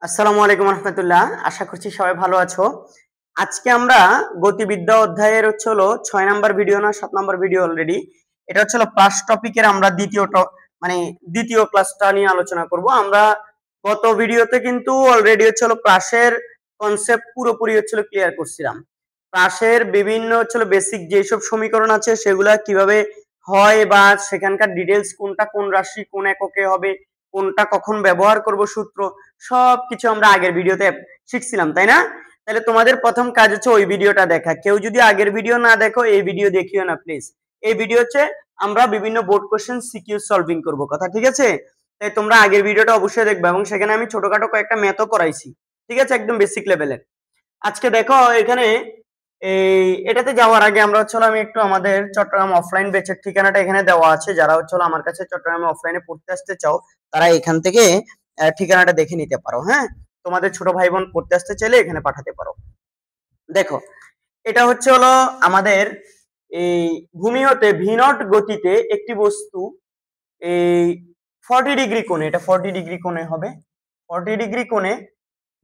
আসসালামু আলাইকুম রহমতুল্লাহ। আশা করছি সবাই ভালো আছো। আজকে আমরা গতিবিদ্যা অধ্যায়ের হলো 6 নাম্বার ভিডিও না 7 নাম্বার ভিডিও অলরেডি। এটা হলো প্লাস টপিকের আমরা দ্বিতীয় ক্লাসটা নিয়ে আলোচনা করব। আমরা গত ভিডিওতে কিন্তু অলরেডি হলো প্লাসের কনসেপ্ট পুরোপুরি ক্লিয়ার করছিলাম। প্লাসের বিভিন্ন বেসিক যেসব সমীকরণ আছে সেগুলা কিভাবে হয় বা সেখানকার ডিটেলস কোনটা কোন রাশি কোন এককে হবে, কোনটা কখন ব্যবহার করব সূত্র, সবকিছু আমরা আগের ভিডিওতে শিখছিলাম, তাই না? তাহলে তোমাদের প্রথম কাজ হচ্ছে ওই ভিডিওটা দেখা। কেউ যদি আগের ভিডিও না দেখো এই ভিডিও দেখিও না প্লিজ। এই ভিডিও হচ্ছে আমরা বিভিন্ন বোর্ড কোশ্চেন সিকিউ সলভিং করব, কথা ঠিক আছে? তাই তোমরা আগের ভিডিওটা অবশ্যই দেখবে এবং সেখানে আমি ছোটখাটো কয়েকটা ম্যাথও করাইছি, ঠিক আছে, একদম বেসিক লেভেলের। আজকে দেখো এখানে এটাতে যাওয়ার আগে আমরা আমি একটু আমাদের চট্টগ্রাম অফলাইন ব্যাচের ঠিকানাটা এখানে দেওয়া আছে। যারা আমার কাছে চট্টগ্রামে অফলাইনে পড়তে আসতে চাও তারা এখান থেকে ঠিকানাটা দেখে নিতে পারো। হ্যাঁ, তোমাদের ছোট ভাই বোন পড়তে আসতে চাইলে এখানে পাঠাতে পারো। দেখো এটা হলো আমাদের এই ভূমি হতে v0 গতিতে একটি বস্তু এই 40 ডিগ্রি কোণে, এটা 40 ডিগ্রি কোণে হবে, 40 ডিগ্রি কোণে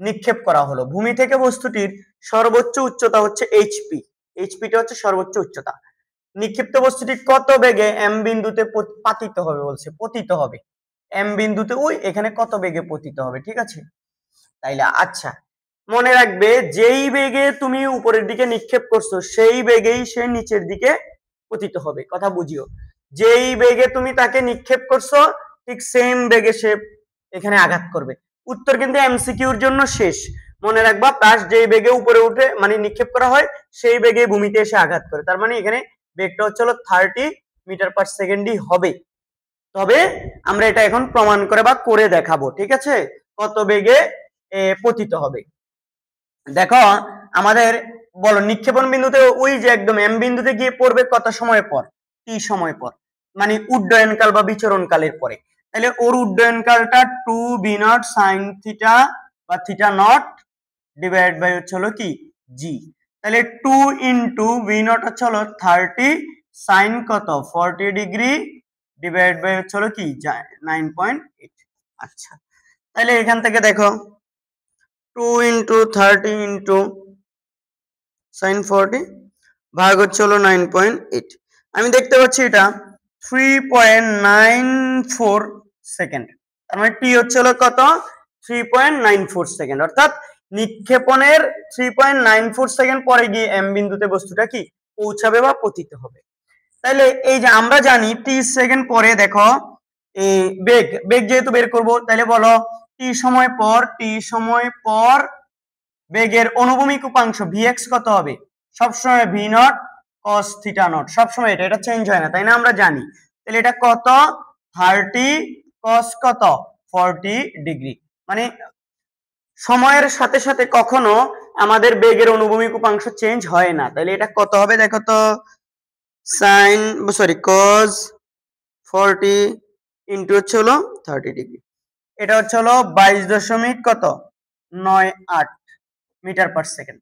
নিক্ষেপ করা হলো। ভূমি থেকে বস্তুটির সর্বোচ্চ উচ্চতা হচ্ছে এইচপি, এইচপিটা হচ্ছে সর্বোচ্চ উচ্চতা। নিক্ষিপ্ত বস্তুটি কত বেগে এম বিন্দুতে পাতিত হবে বলছে, পতিত হবে এম বিন্দুতে, ওই এখানে কত বেগে পতিত হবে, ঠিক আছে? তাইলে আচ্ছা মনে রাখবে যেই বেগে তুমি উপরের দিকে নিক্ষেপ করছো সেই বেগেই সে নিচের দিকে পতিত হবে, কথা বুঝিও। যেই বেগে তুমি তাকে নিক্ষেপ করছো ঠিক সেম বেগে সে এখানে আঘাত করবে। উত্তর কিন্তু এমসিকিউর জন্য শেষ। মনে রাখবা প্লাস যেই বেগে উপরে উঠে নিক্ষেপ করা হয় সেই বেগে ভূমিতে এসে আঘাত করে, তার মানে এখানে বেগটা হচ্ছে 30 মিটার পার সেকেন্ডই হবে। তবে আমরা এটা এখন প্রমাণ করে বা করে দেখাবো, ঠিক আছে, কত বেগে পতিত হবে। দেখো আমাদের বলো নিক্ষেপণ বিন্দুতে ওই যে একদম এম বিন্দুতে গিয়ে পড়বে কত সময় পর, টি সময় পর, মানে উড্ডয়নকাল বা বিচরণকালের পরে। তাহলে ওর উড্ডয়নকালটা 2v0 sin থিটা বা থিটা নট ডিভাইড বাই হলো কি জি। তাহলে 2 ইন্টু v0 হলো 30 sin কত 40 ডিগ্রি ডিভাইড বাই হলো কি 9.8। আচ্ছা তাহলে এখান থেকে দেখো 2 ইন্টু 30 ইন্টু sin 40 ভাগ হলো 9.8। আমি দেখতে পাচ্ছি এটা 3.94 সেকেন্ড, তার মানে টি হলো কত 3.94 সেকেন্ড, অর্থাৎ নিক্ষেপণের 3.94 সেকেন্ড পরে গিয়ে এম বিন্দুতে বস্তুটা কি পৌঁছাবে বা পতিত হবে। তাহলে এই যে আমরা জানি 30 সেকেন্ড পরে দেখো এই বেগ বেগ যেহেতু বের করব, তাহলে বলো টি সময় পর বেগের অনুভূমিক উপাংশ vx কত হবে, সবসময় v0 cos থিটা নট, সবসময় এটা চেঞ্জ হয় না, তাই না? আমরা জানি। তাহলে এটা কত 30 cos কত 40 ডিগ্রি, মানে সময়ের সাথে সাথে কখনো আমাদের বেগের অনুভূমিক উপাংশ চেঞ্জ হয় না। তাহলে এটা কত হবে দেখো তো, cos 40 ইন্টু হলো 30 ডিগ্রি, এটা হলো 22 কত 98 মিটার পার সেকেন্ড।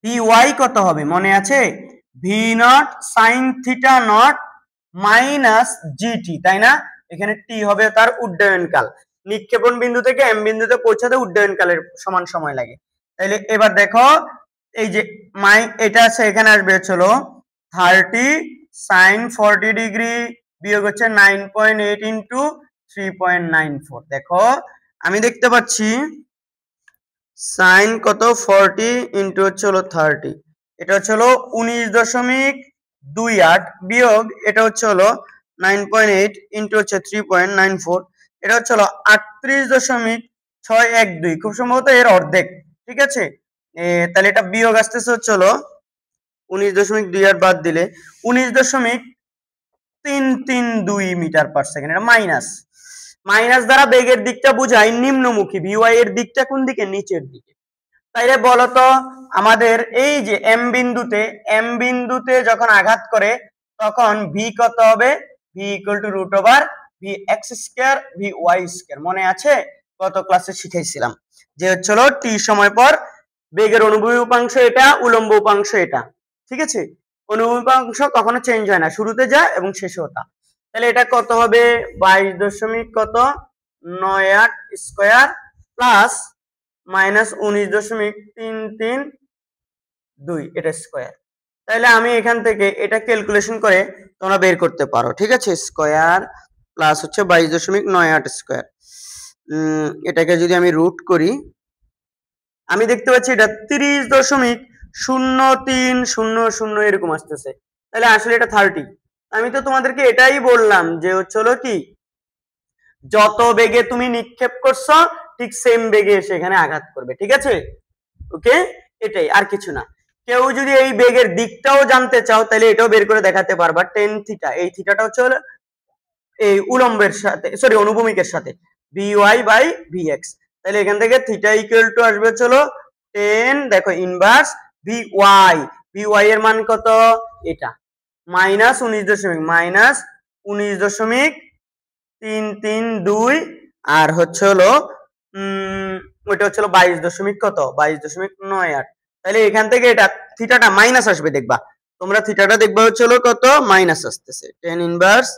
vy কত হবে মনে আছে, v0 sin theta not minus GT, তাই না? এখানে টি হবে তার উড্ডয়নকাল, নিক্ষেপণ বিন্দু থেকে এম বিন্দুতে পৌঁছাতে উড্ডয়নকালের সমান সময় লাগে। তাহলে এবার দেখো এই যে এটা আছে এখানে আসবে হলো 30 sin 40 ডিগ্রি বিয়োগ হচ্ছে 9.8 ইন্টু 3.94। দেখো আমি দেখতে পাচ্ছি সাইন কত 40 ইন্টু হলো 30, এটা হলো 19.28 বিয়োগ এটা হলো 9.8 ইন্টু 3.94, এটা হলো 38.612, খুব সম্ভবত এর অর্ধেক, ঠিক আছে? তাহলে এটা বিয়োগ আসতেছে হলো 19.28 বাদ দিলে 19.332 মিটার পার সেকেন্ড। এটা মাইনাস দ্বারা বেগের দিকটা বোঝায় নিম্নমুখী, ভিওয়াই এর দিকটা কোন দিকে, নিচের দিকে। তাইলে বলতো আমাদের এই যে এম বিন্দুতে যখন আঘাত করে তখন ভি কত হবে, V equal to root over V X square V Y square. মনে আছে গত ক্লাসে শিখাইছিলাম যে হলো টি সময় পর বেগের অনুভূমিক উপাংশ এটা, উলম্ব উপাংশ এটা, ঠিক আছে? অনুভূমিক উপাংশ কখনো চেঞ্জ হয় না, শুরুতে যা এবং শেষেও তা। তাহলে এটা কত হবে 22 দশমিক কত 98 স্কয়ার প্লাস মাইনাস 19.332 এটা স্কয়ার। তাহলে আমি এখান থেকে এটা ক্যালকুলেশন করে তোমরা বের করতে পারো, ঠিক আছে। স্কয়ার প্লাস হচ্ছে 22.98 স্কয়ার, এটাকে যদি আমি রুট করি আমি দেখতে পাচ্ছি এটা 30.0300 এরকম আসতেছে। তাহলে আসলে এটা 30। আমি তো তোমাদেরকে এটাই বললাম যে হলো কি, যত বেগে তুমি নিক্ষেপ করছো ঠিক সেম বেগে সেখানে আঘাত করবে, ঠিক আছে। ওকে, এটাই, আর কিছু না। কেউ যদি এই বেগের দিকটাও জানতে চাও তাহলে এটাও বের করে দেখাতে পারবা। টেন থিটা, এই থিটাটা হচ্ছে এই উলম্বের সাথে, সরি অনুভূমিকের সাথে, vy বাই vx। তাহলে এখান থেকে থিটা ইকুয়াল টু আসবে চলো 10, দেখো ইনভার্স vy এর মান কত, এটা মাইনাস 19.332 আর হচ্ছে হলো ওইটা হচ্ছে 22.98। তাহলে এখান থেকে এটা থিটাটা মাইনাস আসবে, দেখবা তোমরা থিটাটা দেখবা হচ্ছে হলো কত, মাইনাস আসতেছে। 10 ইনভার্স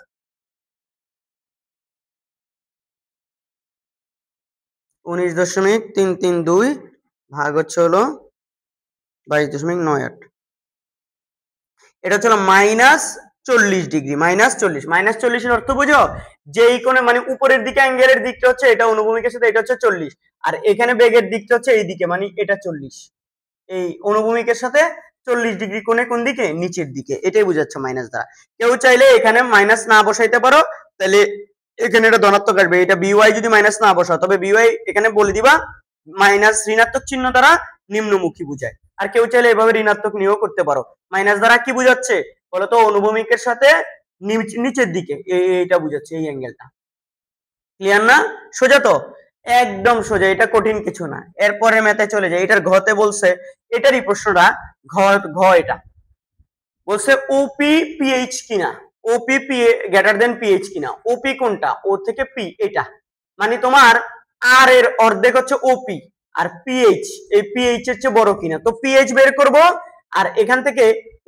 19.332 ভাগ হচ্ছে হলো 22.98। এটা হচ্ছে মাইনাস 40 ডিগ্রি, -40 এর অর্থ বুঝো, যেই কোণে মানে উপরের দিকে অ্যাঙ্গেলের দিকটা হচ্ছে এটা অনুভূমিকের সাথে, এটা হচ্ছে 40, আর এখানে বেগের দিকটা হচ্ছে এই দিকে, মানে এটা 40, এই অনুভূমিকের সাথে 40 ডিগ্রি কোণে কোন দিকে, নিচের দিকে, এটাই বুঝাচ্ছে মাইনাস দ্বারা। কেউ চাইলে এখানে মাইনাস না বসাইতে পারো, তাহলে এখানে এটা ধনাত্মক আসবে। এটা বিওয়াই যদি মাইনাস না বসাও, তবে বিওয়াই এখানে বলে দিবা মাইনাস ঋণাত্মক চিহ্ন দ্বারা নিম্নমুখী বুঝায়। আর কেউ চাইলে এভাবে ঋণাত্মক নিয়েও করতে পারো। মাইনাস দ্বারা কি বুঝাচ্ছে বলতো, অনুভূমিকের সাথে নিচের দিকে, এইটা বুঝাচ্ছে, এই অ্যাঙ্গেলটা। ক্লিয়ার না? সোজা তো, একদম সোজা, এটা কঠিন কিছু না। এরপরে ম্যাথে চলে যায়, এটার ঘতে বলছে, এটারই প্রশ্নটা, ঘ এটা বলছে ওপি পিএইচ কিনা, ওপি পি গ্রেটার দেন পিএইচ কিনা। ওপি কোনটা, ও থেকে পি, এটা মানে তোমার আর এর অর্ধেক হচ্ছে ওপি, আর পিএইচ, এই পিএইচ এর চেয়ে বড় কিনা। তো পিএইচ বের করব, আর এখান থেকে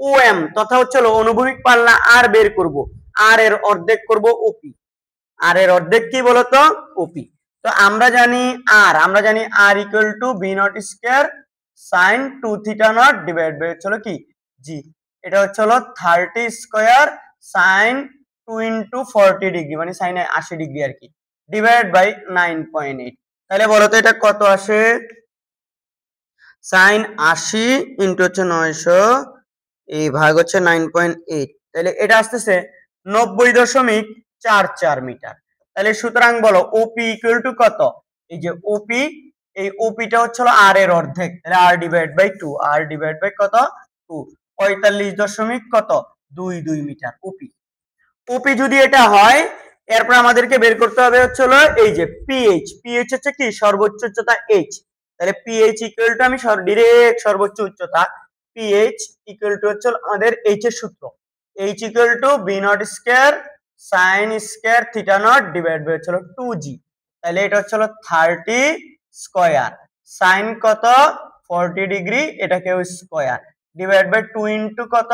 ওএম তথা হচ্ছে অনুভূমিক পাল্লা আর বের করব, আর এর অর্ধেক করব ওপি, আর এর অর্ধেক কি বলতো, ওপি। তো আমরা জানি R equal to B not square sine 2 theta not divide by হলো কি জি। এটা হচ্ছে 30 স্কয়ার সাইন 2 ইনটু 40 ডিগ্রি, মানে সাইন 80 ডিগ্রি আর কি, ডিভাইড বাই 9.8। তাহলে বলো তো এটা কত আসে, সাইন 80 ইনটু হচ্ছে 900 এই ভাগ হচ্ছে 9.8, তাহলে এটা আসতেছে 90.44 মিটার। তাহলে সুতরাং বলো ওপি ইকুয়াল টু কত, এই যে ওপি, এই ওপিটা হচ্ছে আর এর অর্ধেক, তাহলে R divide by 2, R divide by কত 2, 45 কত 22 মিটার ওপি। ওপি যদি এটা হয়, এরপর আমাদেরকে বের করতে হবে হচ্ছে এই যে পিএইচ, পিএইচ হচ্ছে কি সর্বোচ্চ উচ্চতা এইচ। তাহলে পিএইচ ইকুয়াল টু, আমি ডিরেক্ট সর্বোচ্চ উচ্চতা, পিএইচ ইকুয়াল টু হচ্ছে আমাদের এইচ এর সূত্র, H equal to B not square sine square theta not divide by হচ্ছে 2g। তাহলে এটা হচ্ছে 30 স্কয়ার সাইন কত 40 ডিগ্রি, এটাকে স্কয়ার ডিভাইড বাই 2 ইনটু কত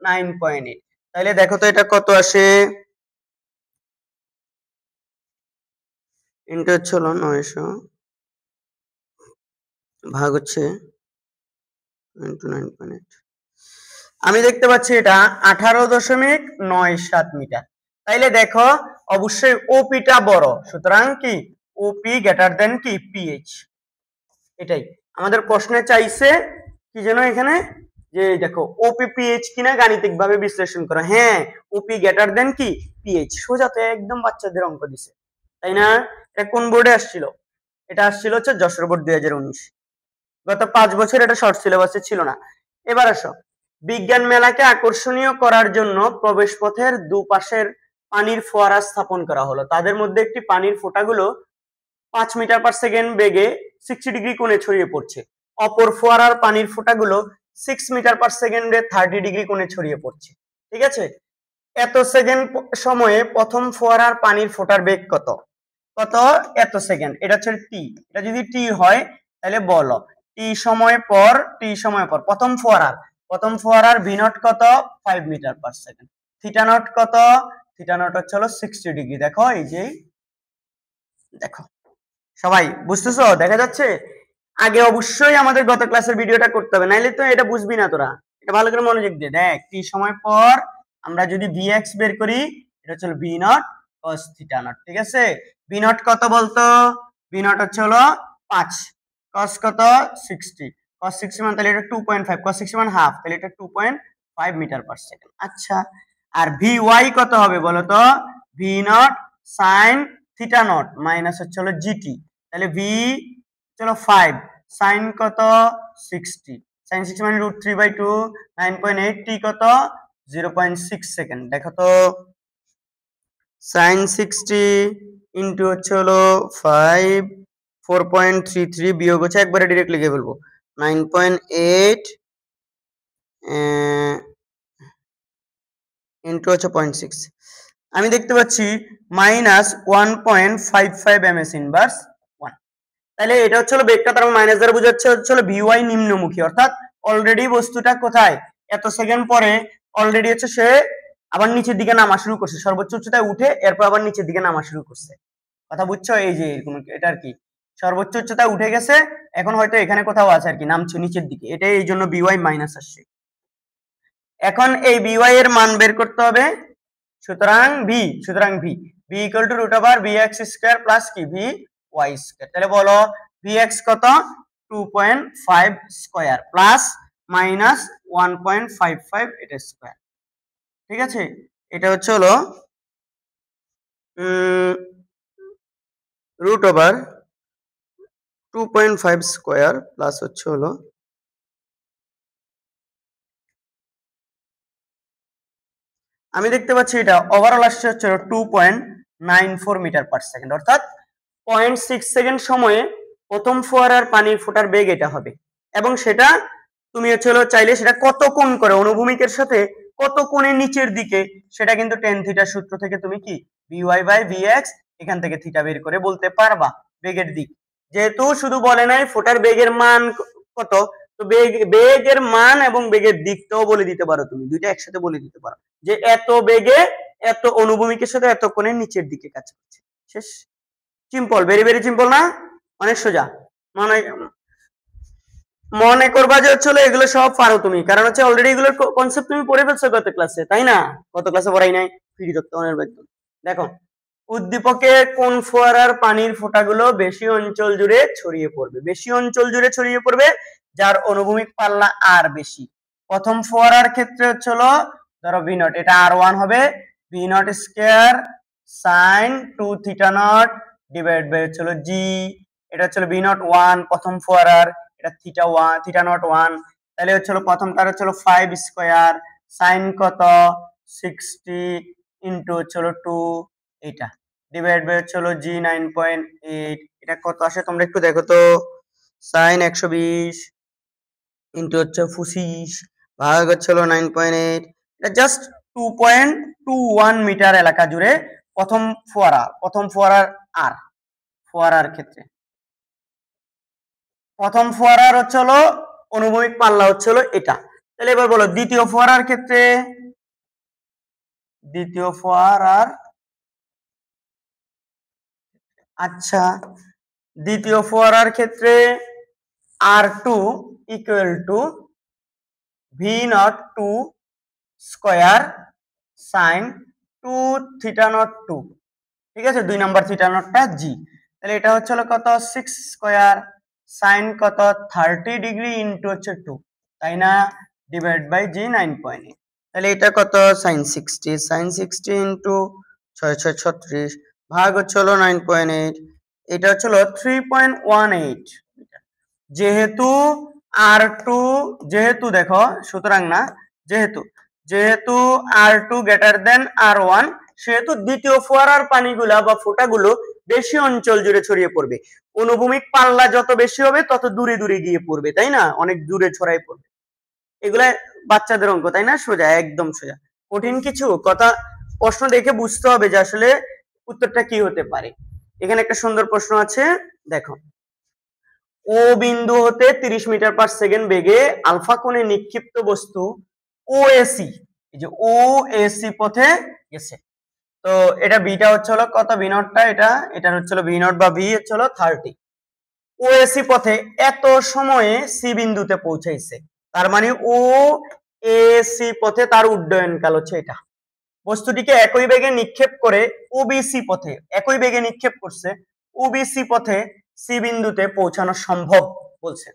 9.8। তাহলে দেখো তো এটা কত আসে, ইনটু হচ্ছে 900 ভাগ হচ্ছে ইনটু 9.8। আমি দেখতে পাচ্ছি এটা 18.97 মিটার। তাইলে দেখো অবশ্যই ওপিটা বড়, সুতরাং কি ওপি গ্রেটার দেন কি পিএইচ। এটাই আমাদের প্রশ্নে চাইছে, কি যেন এখানে, যে দেখো ওপি পিএইচ কিনা গাণিতিক ভাবে বিশ্লেষণ করো। হ্যাঁ, ওপি গ্রেটার দেন কি পিএইচ, সোজা তো, একদম বাচ্চাদের অঙ্ক দিছে, তাই না? এটা কোন বোর্ডে আসছিল, এটা আসছিল হচ্ছে যশোর বোর্ড 2019। গত 5 বছর এটা শর্ট সিলেবাসে ছিল না। এবার আসো, বিজ্ঞান মেলাকে আকর্ষণীয় করার জন্য প্রবেশপথের দুপাশের পানির ফোয়ারা স্থাপন করা হলো। তাদের মধ্যে একটি পানির ফোঁটাগুলো 5 মিটার পার সেকেন্ড বেগে 60 ডিগ্রি কোণে ছড়িয়ে পড়ছে, অপর ফোয়ারার পানির ফোঁটাগুলো 6 মিটার পার সেকেন্ডে 30 ডিগ্রি কোণে ছড়িয়ে পড়ছে। ঠিক আছে, এত সেকেন্ড সময়ে প্রথম ফোয়ারার পানির ফোঁটার বেগ কত, কত এত সেকেন্ড, এটা হচ্ছে টি। এটা যদি টি হয় তাহলে বলো টি সময় পর প্রথম ফোয়ারার ভি নট কত 5 meter per second, theta not কত, থিটা নট হচ্ছে 60 ডিগ্রি। দেখো এই যে দেখো সবাই বুঝতেছো? দেখা যাচ্ছে আগে অবশ্যই আমাদের গত ক্লাসের ভিডিওটা করতে হবে, নাইলে তো এটা বুঝবি না তোরা। এটা ভালো করে মনোযোগ দিয়ে দেখ। টি সময় পর আমরা যদি vx বের করি, এটা হচ্ছে v not cos theta not. ঠিক আছে, v নট কত বলতো? v নট হচ্ছে হলো 5, cos কত 60, cos 60 মানে তাহলে এটা 2.5, cos 60 মানে হাফ, তাহলে এটা 2.5 মিটার পার সেকেন্ড। আচ্ছা, আর vy কত হবে বলো তো? v not sin theta not minus হচ্ছে হলো gt, তাহলে v চলো 5 sin কত 60, sin 60 মানে √3/2, 9.8, t কত 0.6 সেকেন্ড। দেখো তো sin 60 ইনটু হচ্ছে হলো 5, 4.33 বিয়োগ হচ্ছে একবারে ডাইরেক্ট লিখে ফেলবো 9.8 ইনটু হচ্ছে 0.6। আমি দেখতে পাচ্ছি -1.55 ms ইনভার্স 1। তাহলে এটা হচ্ছে হলো বেগটা, তার মাইনাস দ্বারা বোঝাচ্ছে হচ্ছে হলো vy নিম্নমুখী, অর্থাৎ অলরেডি বস্তুটা কোথায় এত সেকেন্ড পরে অলরেডি হচ্ছে সে আবার নিচের দিকে নামা শুরু করছে, সর্বোচ্চ উচ্চতায় উঠে এরপর আবার নিচের দিকে নামা শুরু করছে। কথা বুঝছো? এই যে এরকম, এটা আর কি সর্বোচ্চ উচ্চতায় উঠে গেছে, এখন হয়তো এখানে কোথাও আছে আর কি, নামছে নিচের দিকে, এটাই এই জন্য vy মাইনাস আসছে। এখন এই vy এর মান বের করতে হবে, সুতরাং v equal two √bx square plus কি vy স্কয়ার। তাহলে বলো vx কত 2.5 স্কয়ার প্লাস মাইনাস 1.55 এটা স্কয়ার। ঠিক আছে, এটা হচ্ছে হলো √2.5 স্কয়ার প্লাস হচ্ছে হলো আমি দেখতে পাচ্ছি এটা ওভারঅল আসছে হচ্ছে 2.94 মিটার পার সেকেন্ড, অর্থাৎ 0.6 সেকেন্ড সময়ে প্রথম ফোয়ারার পানির ফোটার বেগ এটা হবে। এবং সেটা তুমি হচ্ছে হলো চাইলে সেটা কত কোণ করে অনুভূমিকের সাথে কত কোণের নিচের দিকে, সেটা কিন্তু টেন থিটার সূত্র থেকে তুমি কি vy/vx এখান থেকে থিটা বের করে বলতে পারবা বেগের দিক। যেহেতু শুধু বলে নাই ফোটার বেগের মান কত, তো বেগের মান এবং বেগের দিকটাও বলে দিতে পারো, তুমি দুইটা একসাথে বলে দিতে পারো যে এত বেগে এত অনুভূমিকের সাথে এত কোণের নিচের দিকে কাজ করছে। শেষ। সিম্পল, ভেরি ভেরি সিম্পল না? অনেক সোজা। মনে করবা যে হচ্ছে এগুলো সব পারো তুমি, কারণ হচ্ছে অলরেডি এগুলোর কনসেপ্ট তুমি পড়ে ফেলছো গত ক্লাসে, তাই না? গত ক্লাসে পড়াই নাই ফ্রি তত্ত্ব মনের একদম। দেখো, উদ্দীপকে কোন ফোয়ারার পানির ফোঁটাগুলো বেশি অঞ্চল জুড়ে ছড়িয়ে পড়বে? বেশি অঞ্চল জুড়ে ছড়িয়ে পড়বে যার অনুভূমিক পাল্লা আর বেশি। প্রথম ফোয়ারার ক্ষেত্রে হচ্ছে হলো ধরো ভি নট, এটা r1 হবে, V not square sin 2 theta not divide by হচ্ছে হলো জি। এটা হচ্ছে ভি নট 1 প্রথম ফোয়ারার, এটা থিটা নট 1, তাহলে হচ্ছে হলো প্রথমটার হচ্ছে হলো 5 স্কয়ার sin কত 60 ইনটু হচ্ছে হলো 2 এটা ডিভাইড বাই হচ্ছে হলো জি 9.8, এটা কত আসে তোমরা একটু দেখো তো, sin 120 ইনটু হচ্ছে 25 ভাগ হচ্ছে হলো 9.8, এটা জাস্ট 2.21 মিটার এলাকা জুড়ে প্রথম ফোয়ারার আর ফোয়ারার ক্ষেত্রে প্রথম ফোয়ারার হচ্ছে হলো অনুভূমিক পাল্লা হচ্ছে হলো এটা। তাহলে এবার বলো দ্বিতীয় ফোয়ারার ক্ষেত্রে, দ্বিতীয় ফোয়ারার আচ্ছা দ্বিতীয় ফোয়ারার ক্ষেত্রে r2 equal to V not 2 square sin 2 theta not 2। ঠিক আছে, 2 নাম্বার থিটা নটটা জি, তাহলে এটা হচ্ছে হলো কত 6 স্কয়ার sin কত 30 ডিগ্রি ইনটু হচ্ছে 2, তাই না, ডিভাইড বাই জি 9.8। তাহলে এটা কত sin 60 ইনটু 6 6 36 ভাগ হচ্ছে হলো 9.8, এটা হচ্ছে হলো 3.18 মিটার। যেহেতু r2 যেহেতু দেখো সুতরাং না, যেহেতু r2 গ্রেটার দেন r1, সেহেতু দ্বিতীয় ফোয়ারার পানিগুলা বা ফোঁটাগুলো বেশি অঞ্চল জুড়ে ছড়িয়ে পড়বে। অনুভূমিক পাল্লা যত বেশি হবে তত দূরে দূরে গিয়ে পড়বে, তাই না, অনেক দূরে ছড়াই পড়বে। এগুলা বাচ্চাদের অঙ্ক, তাই না, সোজা, একদম সোজা। কঠিন কিছু কথা প্রশ্ন দেখে বুঝতে হবে যে আসলে উত্তরটা কি হতে পারে। এখানে একটা সুন্দর প্রশ্ন আছে, দেখো, ও বিন্দু হতে 30 মিটার পার সেকেন্ড বেগে আলফা কোণে নিক্ষিপ্ত বস্তু ওএসি, এই যে ওএসি পথে গেছে। তো এটা বিটা হচ্ছে হলো কত, বি নটটা এটা হচ্ছে হলো বি নট বা ভি হচ্ছে হলো 30। ওএসি পথে এত সময়ে সি বিন্দুতে পৌঁছাইছে, তার মানে ও এসি পথে তার উড্ডয়ন কাল হচ্ছে এটা। বস্তুটিকে একই বেগে নিক্ষেপ করে ওবিসি পথে, একই বেগে নিক্ষেপ করছে ওবিসি পথে সি বিন্দুতে পৌঁছানো সম্ভব বলছে।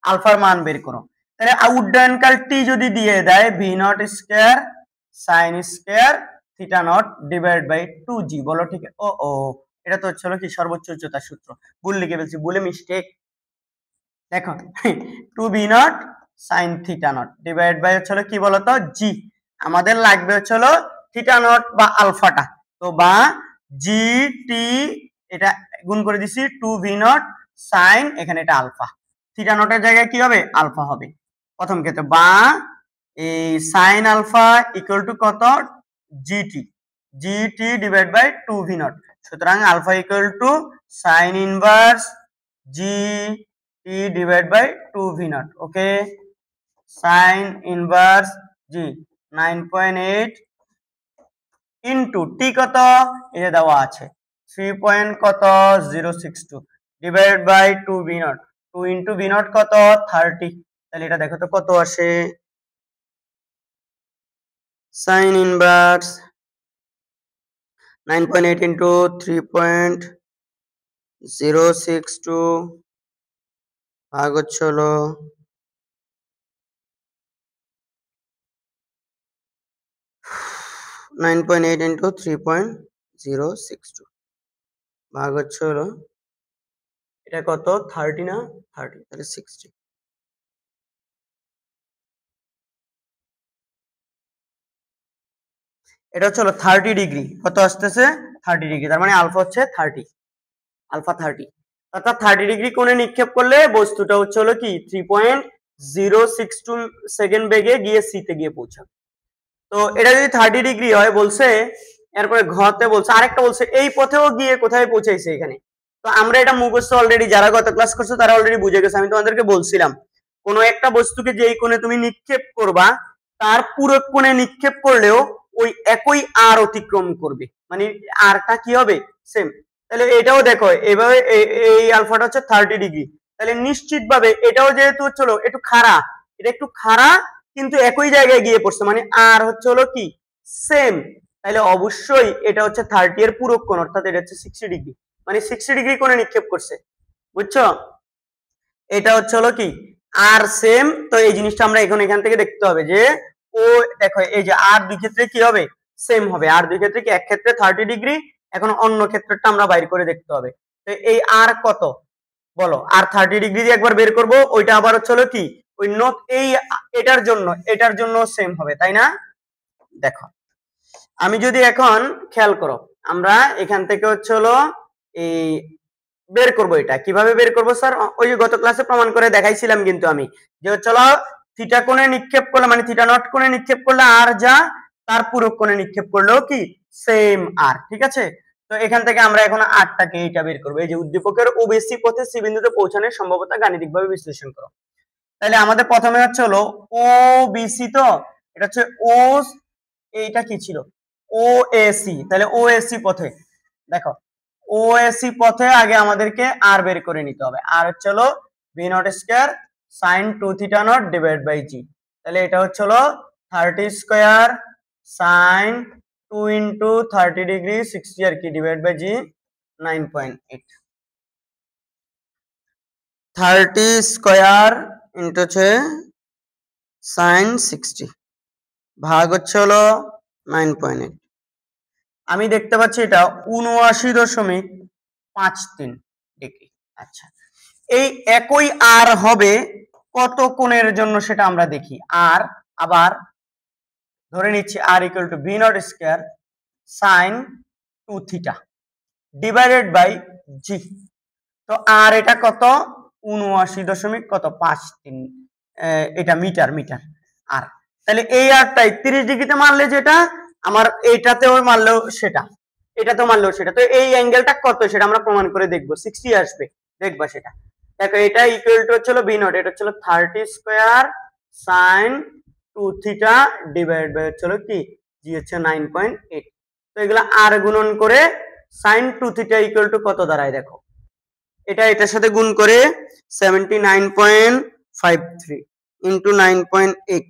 আলফার মান বের করো। তাহলে উড্ডয়নকাল টি যদি দিয়ে দেয় V not square sine square theta not divide by 2g, বলো ঠিক? ও এটা তো হচ্ছে কি সর্বোচ্চ উচ্চতার সূত্র, ভুল লিখে ফেলছি, ভুলে মিস্টেক। দেখো 2b not sine theta not divide by হচ্ছে কি বলতো জি, আমাদের লাগবে হচ্ছে থিটা নট বা আলফাটা, তো বা জি টি এটা গুণ করে দিছি 2v নট সাইন, এখানে এটা আলফা, থিটা নটের জায়গায় কি হবে আলফা হবে প্রথম ক্ষেত্রে, বা এই সাইন আলফা ইকুয়াল টু কত GT divide by 2v not. সুতরাং alpha equal to sine inverse G T divide by 2v not. Okay, sine inverse G 9.8 into T কত এই যে দেওয়া আছে 3.062 divide by 2v not, 2 into v not কত 30। তাহলে এটা দেখো তো কত আসে, সাইন ইনভার্স 9.8 ইনটু 3.062 ভাগ হচ্ছে হলো 9.8 ইনটু 3.062 ভাগ হচ্ছে হলো এটা কত 30 না 30, তাহলে 60। এটা হচ্ছে 30 ডিগ্রি, কত আসতেছে 30 ডিগ্রি, তার মানে আলফা হচ্ছে 30, আলফা 30, অর্থাৎ 30 ডিগ্রি কোণে নিক্ষেপ করলে বস্তুটা হচ্ছে কি 3.062 সেকেন্ড বেগে গিয়ে সি তে গিয়ে পৌঁছাবে। তো এটা যদি 30 ডিগ্রি হয় বলছে, এরপরে ঘতে বলছে আরেকটা বলছে এই পথেও গিয়ে কোথায় পৌঁছাইছে এখানে। তো আমরা এটা মুখস্থ অলরেডি, যারা গত ক্লাস করছো তারা অলরেডি বুঝে গেছে। আমি তোমাদেরকে বলছিলাম কোন একটা বস্তুকে যেই কোণে তুমি নিক্ষেপ করবা তার পুরো কোণে নিক্ষেপ করলেও ওই একই আর অতিক্রম করবে, মানে আরটা কি হবে সেম। তাহলে এটাও দেখো এইভাবে এই আলফাটা হচ্ছে 30 ডিগ্রি, তাহলে নিশ্চিতভাবে এটাও যেহেতু হলো একটু খাড়া, এটা একটু খাড়া কিন্তু একই জায়গায় গিয়ে পড়ছে, মানে আর হচ্ছে হলো কি সেম, তাহলে অবশ্যই এটা হচ্ছে 30 এর পূরক কোণ, অর্থাৎ এটা হচ্ছে 60 ডিগ্রি, মানে 60 ডিগ্রি কোণে নিক্ষেপ করছে, বুঝছো? এটা হচ্ছে হলো কি আর সেম। তো এই জিনিসটা আমরা এখান থেকে দেখতে হবে যে ও দেখো এই যে আর দুই ক্ষেত্রে কি হবে সেম হবে, আর দুই ক্ষেত্রে কি এক ক্ষেত্রে 30 ডিগ্রি, এখন অন্য ক্ষেত্রটা আমরা বাইর করে দেখতে হবে। তো এই আর কত বলো, আর 30 ডিগ্রি দিয়ে একবার বের করব, ওইটা আবার হচ্ছে হলো কি ওই নোট এই এটার জন্য সেম হবে, তাই না? দেখো আমি যদি এখন খেয়াল করো, আমরা এখান থেকে হচ্ছে হলো এই বের করব, এটা কিভাবে বের করব স্যার, ওই যে গত ক্লাসে প্রমাণ করে দেখাইছিলাম কিন্তু আমি, যে চলো থিটা কোণে নিক্ষেপ করলে মানে থিটা নট কোণে নিক্ষেপ করলে আর যা তার পূরক কোণে নিক্ষেপ করলেও কি সেম আর, ঠিক আছে? তো এখান থেকে আমরা এখন আরটাকে এইটা বের করব, এই যে উদ্দীপকের ওবিসি পথে সি বিন্দুতে পৌঁছানোর সম্ভাব্যতা গাণিতিকভাবে বিশ্লেষণ করো। তাহলে আমাদের প্রথমে হচ্ছে হলো ও বিসি, তো এটা হচ্ছে ও, এইটা কি ছিল ও এসি, তাহলে ও এসি পথে দেখো ওএসি পথে আগে আমাদেরকে আর বের করে নিতে হবে, আর হচ্ছে হলো V not square sine 2 theta not divide by G, তাহলে এটা হচ্ছে হলো 30 স্কয়ার সাইন 2 ইনটু 30 ডিগ্রি 60 আর কি divide by G 9.8, 30 square into হচ্ছে সাইন 60 ভাগ হচ্ছে হলো 9.8, আমি দেখতে পাচ্ছি এটা 79.53 ডিগ্রি। আচ্ছা, এই একই আর হবে কত কোণের জন্য সেটা আমরা দেখি, আর আবার ধরে নিচ্ছি R equal to V not square sine 2 theta divided by G. তো আর এটা কত 79.53 এটা মিটার আর, তাহলে এই আরটাই 30 ডিগ্রিতে মারলে যেটা আমার এইটাতেও মারলেও সেটা, এটাতেও মারলেও সেটা, তো এই অ্যাঙ্গেলটা কত সেটা আমরা প্রমাণ করে দেখবো, 60 আসবে দেখবা সেটা। দেখো এটা ইকুয়াল টু হচ্ছে বি নট, এটা হচ্ছে 30 square sine 2 theta divide by হচ্ছে কি জি হচ্ছে 9.8, তো এগুলা আর গুণন করে sin 2 থিটা ইকুয়াল টু কত দাঁড়ায় দেখো, এটা এটার সাথে গুণ করে 79.53 ইন্টু 9.8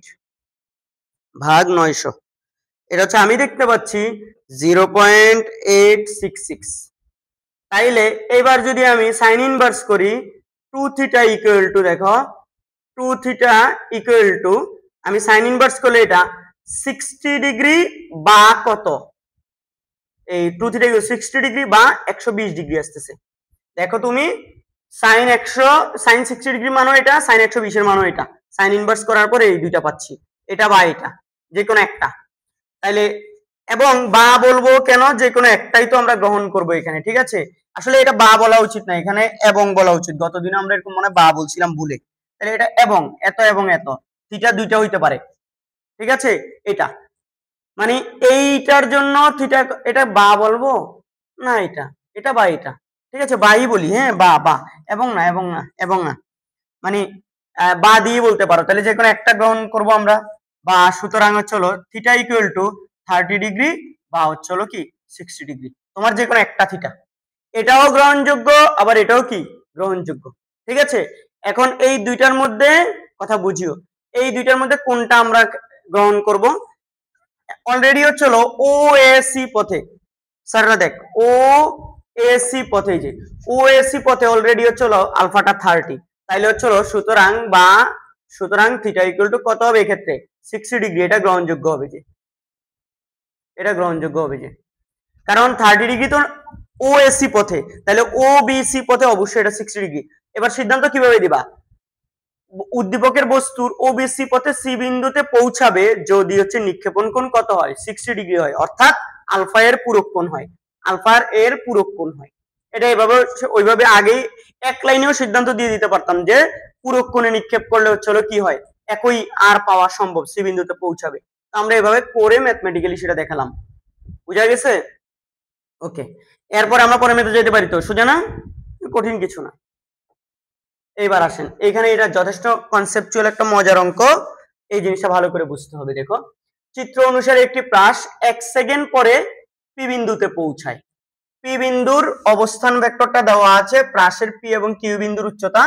ভাগ 900, এটা হচ্ছে আমি দেখতে পাচ্ছি 0.866। তাইলে এবার যদি আমি সাইন ইনভার্স করি 2 থিটা ইকুয়াল টু দেখো 2 থিটা ইকুয়াল টু আমি সাইন ইনভার্স করলে এটা 60 ডিগ্রি বা কত, এই 2 থিটা 60 ডিগ্রি বা 120 ডিগ্রি আসতেছে। দেখো তুমি সাইন 60 ডিগ্রি মানও এটা, সাইন 120 এর মানও এটা, সাইন ইনভার্স করার পরে এই দুইটা পাচ্ছি, এটা বা এটা যে কোনো একটা। তাইলে এবং বা বলবো কেন, যে কোনো একটাই তো আমরা গ্রহণ করব এখানে, ঠিক আছে। আসলে এটা বা বলা উচিত না, এখানে এবং বলা উচিত, গতদিন আমরা এরকম মনে বা বলছিলাম ভুলে। তাহলে এটা এবং এত থিটা দুইটা হইতে পারে, ঠিক আছে। এটা মানে এইটার জন্য থিটা, এটা বা বলবো না, এটা বা এটা, ঠিক আছে, বাই বলি, হ্যাঁ বা এবং না মানে বা দিয়ে বলতে পারো। তাহলে যে কোনো একটা গ্রহণ করব আমরা, বা সুতরাং হচ্ছে হলো থিটা ইকুয়াল টু 30 ডিগ্রি বা হচ্ছে হলো কি 60 ডিগ্রি, তোমার যে কোনো একটা থিটা। এটাও গ্রহণযোগ্য, আবার এটাও কি গ্রহণযোগ্য, ঠিক আছে। এখন এই দুইটার মধ্যে কথা বুঝিও, এই দুইটার মধ্যে কোনটা আমরা গ্রহণ করব। অলরেডি হচ্ছে হলো ও এ সি পথে, স্যাররা দেখ ও এ সি পথে, যে ও এ সি পথে অলরেডি হচ্ছে হলো আলফাটা 30, তাইলে হচ্ছে হলো সুতরাং থিটা ইকুয়াল টু কত হবে এক্ষেত্রে 60 ডিগ্রি, এটা গ্রহণযোগ্য হবে, যে এটা গ্রহণযোগ্য হবে, যে কারণ 30 ডিগ্রি তো ও এ সি পথে, তাহলে ও বি সি পথে অবশ্যই এটা 60 ডিগ্রি। এবার সিদ্ধান্ত কিভাবে দিবা, উদ্দীপকের বস্তুর ওবিসি পথে সি বিন্দুতে পৌঁছাবে যদি হচ্ছে নিক্ষেপণ কোণ কত হয় 60 ডিগ্রি হয়, অর্থাৎ আলফা এর পূরক কোণ হয়, আলফার এর পূরক কোণ হয়। এটা এভাবে ওইভাবে আগেই এক লাইনেও সিদ্ধান্ত দিয়ে দিতে পারতাম যে পূরক কোণে নিক্ষেপ করলে হচ্ছে হলো কি হয়, একই আর পাওয়া সম্ভব, সি বিন্দুতে পৌঁছাবে। আমরা এভাবে করে ম্যাথমেটিক্যালি সেটা দেখালাম, বুঝা গেছে। ওকে, এরপর আমরা পরে মেথড যেতে পারি, তো সোজা না, কঠিন কিছু না। এইবার আসেন এখানে, এটা যথেষ্ট কনসেপচুয়াল একটা মজার অঙ্ক, এই জিনিসটা ভালো করে বুঝতে হবে। দেখো চিত্র অনুসারে একটি প্রাস 1 সেকেন্ড পরে পি বিন্দুতে পৌঁছায়, পি বিন্দুর অবস্থান ভেক্টরটা দেওয়া আছে, প্রাসের পি এবং কিউ বিন্দুর উচ্চতা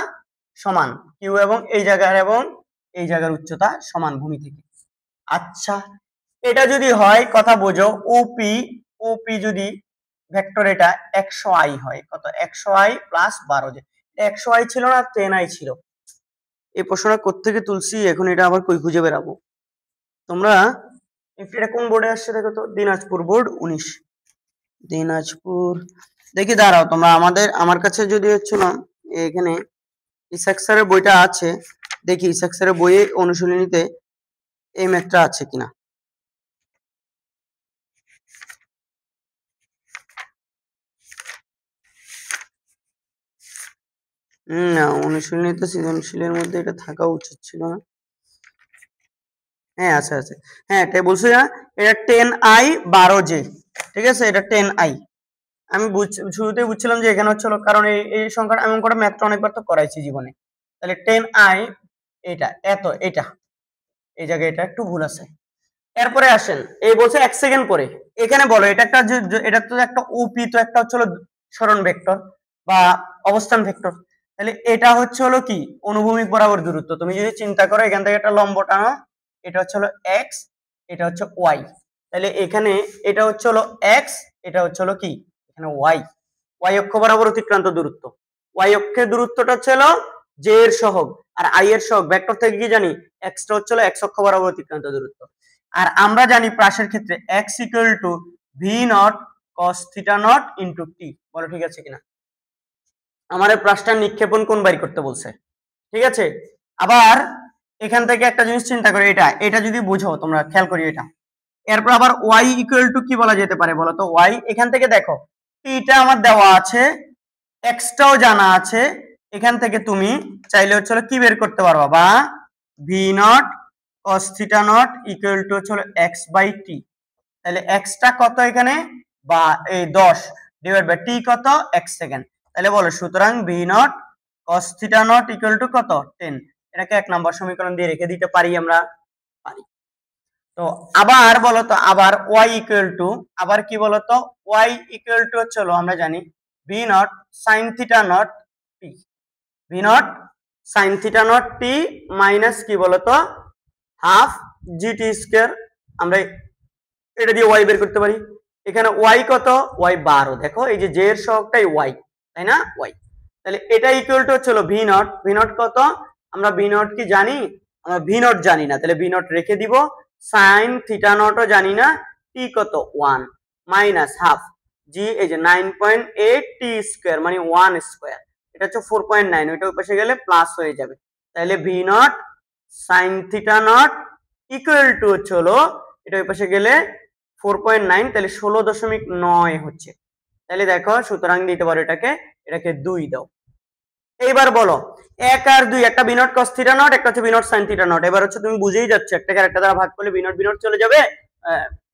সমান, কিউ এবং এই জায়গার উচ্চতা সমান ভূমি থেকে। আচ্ছা, এটা যদি হয় কথা বোঝো, ওপি যদি ভেক্টর এটা 100i হয়, কত 100i প্লাস 12, যে 100i ছিল না 10i ছিল। এই প্রশ্নটা কোত্থেকে তুলছি এখন, এটা আবার কই খুঁজে বেরাবো। তোমরা এটা কোন বোর্ডে আসছে দেখো তো, দিনাজপুর বোর্ড 19, দিনাজপুর। দেখি দাঁড়াও তোমরা, আমার কাছে যদি হচ্ছে না এখানে ইসাক স্যারের বইটা আছে, দেখি ইসাক স্যারের বইয়ে অনুশীলনীতে এই ম্যাথটা আছে কিনা। না, অনুশীলনীতে সৃজনশীলের মধ্যে এটা থাকা উচিত ছিল না। হ্যাঁ আছে, হ্যাঁ এটাই বলছি না, এটা 10i 12j, ঠিক আছে, এটা 10i। আমি শুরুতেই বুঝছিলাম যে এখানে হচ্ছিল, কারণ এই সংখ্যাটা এমন করে ম্যাথটা অনেকবার তো করাইছি জীবনে। তাহলে 10i এটা এটা এই জায়গায় এটা একটু ভুল আছে। এরপরে আসেন, এই বলছে 1 সেকেন্ড পরে, এখানে বলো এটা তো একটা ওপি, তো একটা হচ্ছে হলো সরণ ভেক্টর বা অবস্থান ভেক্টর, তাহলে এটা হচ্ছে হলো কি অনুভূমিক বরাবর দূরত্ব। তুমি যদি চিন্তা করো এখান থেকে একটা লম্ব টানো, এটা হচ্ছে হলো এক্স, এটা হচ্ছে ওয়াই, তাহলে এখানে এটা হচ্ছে হলো এক্স, এটা হচ্ছে হলো কি এখানে ওয়াই, ওয়াই অক্ষ বরাবর অতিক্রান্ত দূরত্ব। ওয়াই অক্ষের দূরত্বটা হচ্ছে হলো জে এর সহগ, আর আই এর সহগ, ভেক্টর থেকে কি জানি এক্সটা হচ্ছে হলো এক্স অক্ষ বরাবর অতিক্রান্ত দূরত্ব। আর আমরা জানি প্রাসের ক্ষেত্রে x equal to V not cos theta not into টি, বলো ঠিক আছে কিনা। আমাদের প্রাসটার নিক্ষেপণ কোণ বাইর করতে বলছে, ঠিক আছে। আবার এখান থেকে একটা জিনিস চিন্তা করে, এটা যদি বুঝো তোমরা খেয়াল করি এটা, এরপর আবার y ইকুয়াল টু কি বলা যেতে পারে বলো তো, y এখান থেকে দেখো টিটা আমার দেওয়া আছে, এক্সটাও জানা আছে, এখান থেকে তুমি চাইলে হচ্ছে কি বের করতে পারবা, বা V naught cos theta not equal to হচ্ছে x বাই টি, তাহলে x টা কত এখানে, বা এই 10 ডিভাইড বাই টি কত 1 সেকেন্ড, তাহলে বলো সুতরাং V naught cos theta not equal to কত 10। এটাকে 1 নম্বর সমীকরণ দিয়ে রেখে দিতে পারি আমরা, পারি। তো আবার বলো তো, আবার y ইকুয়াল টু, আবার কি বলো তো, y ইকুয়াল টু হচ্ছে হলো আমরা জানি V not sine theta not T, V naught sine theta not T minus কি বলতো হাফ জিটি স্কয়ার। আমরা এটা দিয়ে y বের করতে পারি। এখানে y কত, y 12, দেখো এই যে এর সহগটাই y, তাই না, y। তাহলে এটা ইকুয়াল টু হচ্ছে ভি নট, ভি নট কত, আমরা ভি নট কি জানি, আমরা ভি নট জানি না, তাহলে ভি নট রেখে দিব, সাইন থিটা নটও জানি না, টি কত 1 মাইনাস হাফ জি এই যে 9.8 টি স্কয়ার মানে 1 স্কয়ার, এটা হচ্ছে 4.9, ওইটা ওই পাশে গেলে প্লাস হয়ে যাবে। তাহলে V naught sine theta not equal to হচ্ছে হলো, এটা ওই পাশে গেলে 4.9, তাহলে 16.9 হচ্ছে। তাহলে দেখো সুতরাং দিতে পারো এটাকে 2 দাও। এইবার বলো 1 আর 2, একটা বিনট cos থিটা নট, একটা হচ্ছে বিনট sin থিটা নট। এবার হচ্ছে তুমি বুঝেই যাচ্ছ, একটাকে আরেকটা দ্বারা ভাগ করলে বিনট বিনট চলে যাবে,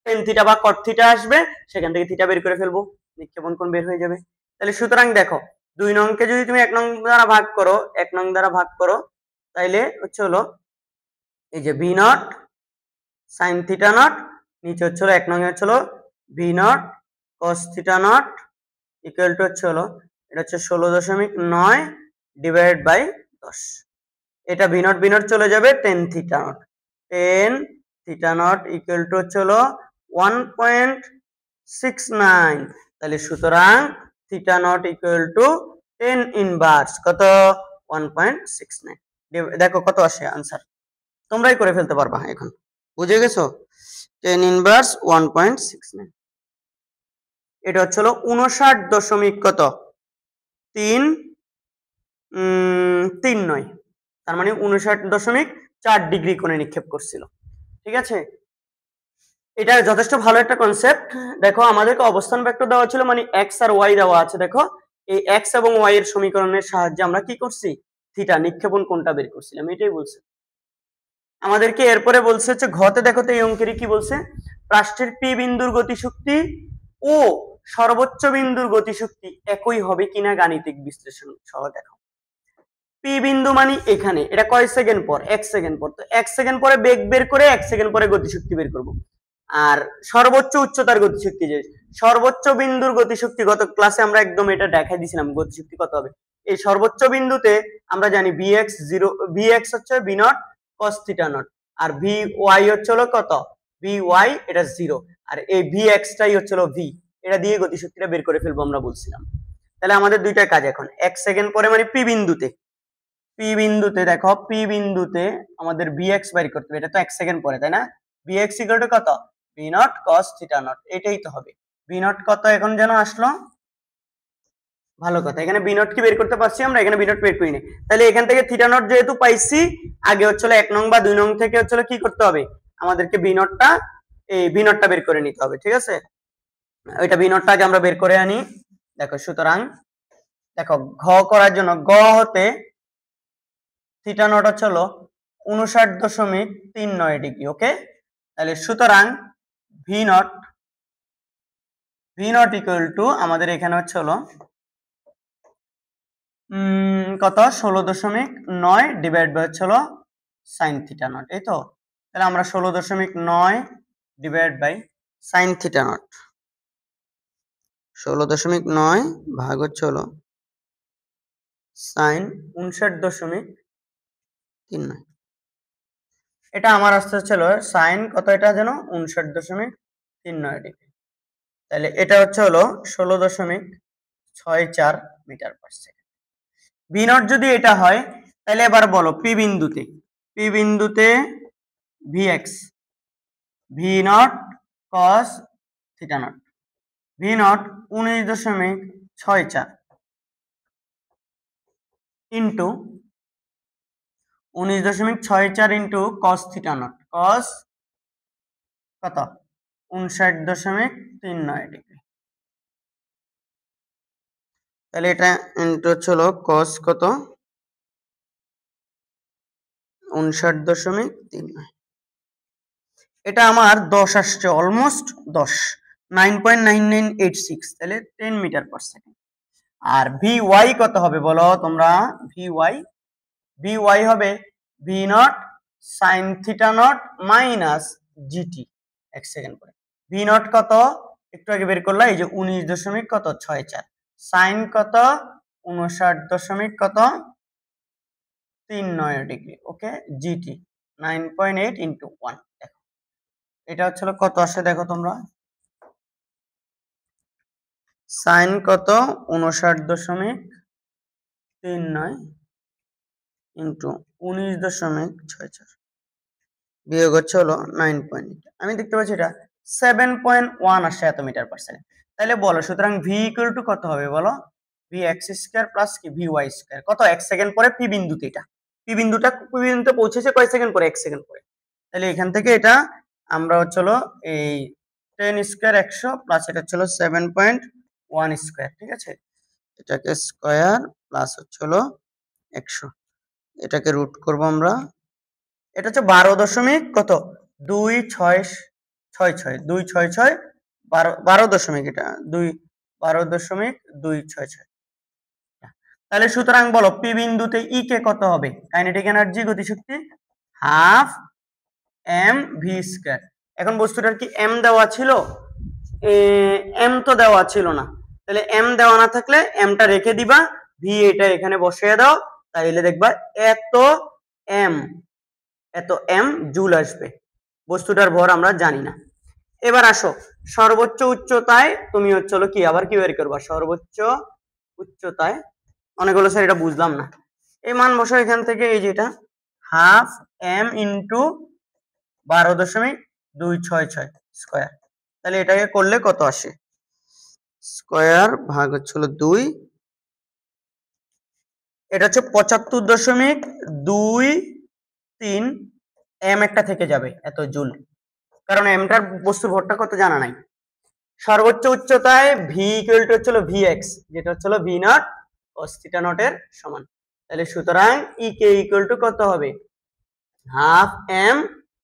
tan থিটা বা cot থিটা আসবে, সেখান থেকে থিটা বের করে ফেলবো, নিক্ষেপণ কোণ বের হয়ে যাবে। তাহলে সুতরাং দেখো 2 নংকে যদি তুমি 1 নং দ্বারা ভাগ করো, 1 নং দ্বারা ভাগ করো, তাইলে হচ্ছে হলো এই যে V naught sin theta not, নিচে হচ্ছে হলো 1 নং হচ্ছে হলো V not cos theta not equal to হচ্ছে হলো, এটা হচ্ছে 16.9 ডিভাইড বাই 10। এটা ভি নট চলে যাবে, tan theta not, tan theta not equal to হচ্ছে হলো 1.69। তাহলে সুতরাং theta not equal to tan inverse কত 1.69। দেখো কত আসে আনসার, তোমরাই করে ফেলতে পারবা এখন, বুঝে গেছো, tan ইনভার্স 1.69। এটা হচ্ছে হলো 59 কত 339, তার মানে 59.4 ডিগ্রি কোণে নিক্ষেপ করছিল। ঠিক আছে, এটা যথেষ্ট ভালো একটা কনসেপ্ট। দেখো আমাদেরকে অবস্থান ভেক্টর দেওয়া ছিল, মানে এক্স আর ওয়াই দেওয়া আছে। দেখো এই এক্স এবং ওয়াই এর সমীকরণের সাহায্যে আমরা কি করছি, থিটা নিক্ষেপণ কোণটা বের করছিলাম, এটাই বলছে আমাদেরকে। এরপরে বলছে হচ্ছে ঘতে, দেখো তো এই অঙ্কেরই কি বলছে, পৃষ্ঠের পি বিন্দুর গতিশক্তি ও সর্বোচ্চ বিন্দুর গতিশক্তি একই হবে কিনা গাণিতিক বিশ্লেষণ সহ দেখো। পি বিন্দু মানে এখানে, এটা কয় সেকেন্ড পর, 1 সেকেন্ড পর, তো 1 সেকেন্ড পরে বেগ বের করে 1 সেকেন্ড পরে গতিশক্তি বের করব। আর সর্বোচ্চ উচ্চতার গতিশক্তি, যে সর্বোচ্চ বিন্দুর গতিশক্তি, গত ক্লাসে আমরা একদম এটা দেখাই দিয়েছিলাম গতিশক্তি কত হবে। এই সর্বোচ্চ বিন্দুতে আমরা জানি vx 0, vx হচ্ছে v not cos theta not, আর vy হচ্ছে হলো কত vy, এটা 0, আর এই vx টাই হচ্ছে হলো v, এটা দিয়ে গতিশক্তিটা বের করে ফেলবো আমরা বলছিলাম। তাহলে আমাদের দুইটা কাজ এখন, 1 সেকেন্ড পরে মানে পি বিন্দুতে, পি বিন্দুতে দেখো, পি বিন্দুতে আমাদের vx বের করতে হবে, এটা তো 1 সেকেন্ড পরে, তাই না, vx ইকুয়াল টু কত v not cos theta not, এটাই তো হবে। v নট কত এখন যেন আসলো, ভালো কথা, এখানে v নট কি বের করতে পারছি আমরা, এখানে v নট বের করি না। তাহলে এখান থেকে থিটা নট যেহেতু পাইছি, আগে হচ্ছে 1 নং বা 2 নং থেকে হচ্ছে কি করতে হবে, আমাদেরকে v নটটা, এই v নটটা বের করে নিতে হবে। ঠিক আছে, ওইটা v নটটা আগে আমরা বের করে আনি। দেখো সুতরাং দেখো ঘ করার জন্য, গ হতে থিটা নট হচ্ছে হলো 59.39 ডিগ্রি। ওকে, তাহলে সুতরাং ভি নট ইকুয়াল টু আমাদের এখানে হচ্ছে হলো কত 16.9 ডিভাইড বাই হচ্ছে হলো সাইন থিটা নট, এই তো। তাহলে আমরা 16.9 divide by sine theta not, 16.9 ভাগ হচ্ছে হলো সাইন 59.39, এটা আমার আসতে ছিল সাইন কত, এটা যেন 59.39 ডিগ্রি। তাহলে এটা হচ্ছে হলো 16.64 meter per second. V not যদি এটা হয়, তাহলে এবার বলো পি বিন্দুতে, পি বিন্দুতে V X, V not cos theta not, V not 19.64 into 19.64 into cos theta not, cos কত 59.39 ডিগ্রি। তাহলে এটা ইন্টু হচ্ছে হলো কস কত 59.39, এটা আমার 10 আসছে, অলমোস্ট 10, 9.9986, তাহলে 10 মিটার পার সেকেন্ড। আর ভি ওয়াই কত হবে বলো তোমরা, ভি ওয়াই হবে V not sine theta not minus GT 1 second পরে। ভি নট কত একটু আগে বের করলাম, এই যে 19 দশমিক কত 64। সাইন কত 59 দশমিক কত 39 ডিগ্রি। ওকে, জিটি 9.8 ইন্টু 1। দেখো এটা হচ্ছে কত আসে, দেখো তোমরা, সাইন কত 59.39 ইন্টু 19.64 বিয়োগ হচ্ছে 9.8। আমি দেখতে পাচ্ছি এটা 7.1 আসছে এত মিটার পার সেকেন্ড। তাহলে বলো, সুতরাং ভি ইকুয়াল টু কত হবে বলো, ভি এক্স স্কয়ার প্লাস কি ভি ওয়াই স্কয়ার, কত 1 সেকেন্ড পরে পি বিন্দুতে, এটা পি বিন্দুতে পৌঁছেছে কয় সেকেন্ড পরে, 1 সেকেন্ড পরে। তাহলে এখান থেকে এটা আমরা হচ্ছে এই 10 স্কয়ার 100 প্লাস এটা হচ্ছে 7.1 স্কয়ার, ঠিক আছে, এটাকে স্কয়ার প্লাস হচ্ছে 100, এটাকে রুট করব আমরা। এটা হচ্ছে 12 দশমিক কত 2666 12 দশমিক, এটা 12.266। তাহলে সুতরাং বলো পি বিন্দুতে ই কে কত হবে, কাইনেটিক এনার্জি গতিশক্তি হাফ এম ভি স্কয়ার। এখন বস্তুটার কি এম দেওয়া ছিল, এম তো দেওয়া ছিল না, তাহলে এম দেওয়া না থাকলে এমটা রেখে দিবা, ভি এটা এখানে বসিয়ে দাও, তাইলে দেখবা এত এম জুল আসবে। বস্তুটার ভর আমরা জানি না। এবার আসো সর্বোচ্চ উচ্চতায় তুমি হচ্ছে কি আবার কি বের করবা, সর্বোচ্চ উচ্চতায়, অনেক হলো স্যার এটা বুঝলাম না, এই মান বসো এখান থেকে, এই যেটা হাফ এম ইন্টু 12.266 স্কয়ার। তাহলে এটাকে করলে কত আসে, স্কয়ার ভাগ হচ্ছে 2, এটা হচ্ছে 75.23 এম একটা থেকে যাবে এত জুল, কারণ এমটার বস্তুর ভরটা কত জানা নাই। সর্বোচ্চ উচ্চতায় ভি ইকুয়াল টু হচ্ছে ভি এক্স, যেটা হচ্ছে V not cos theta not এর সমান। তাহলে সুতরাং ই কে ইকুয়াল টু কত হবে, হাফ এম,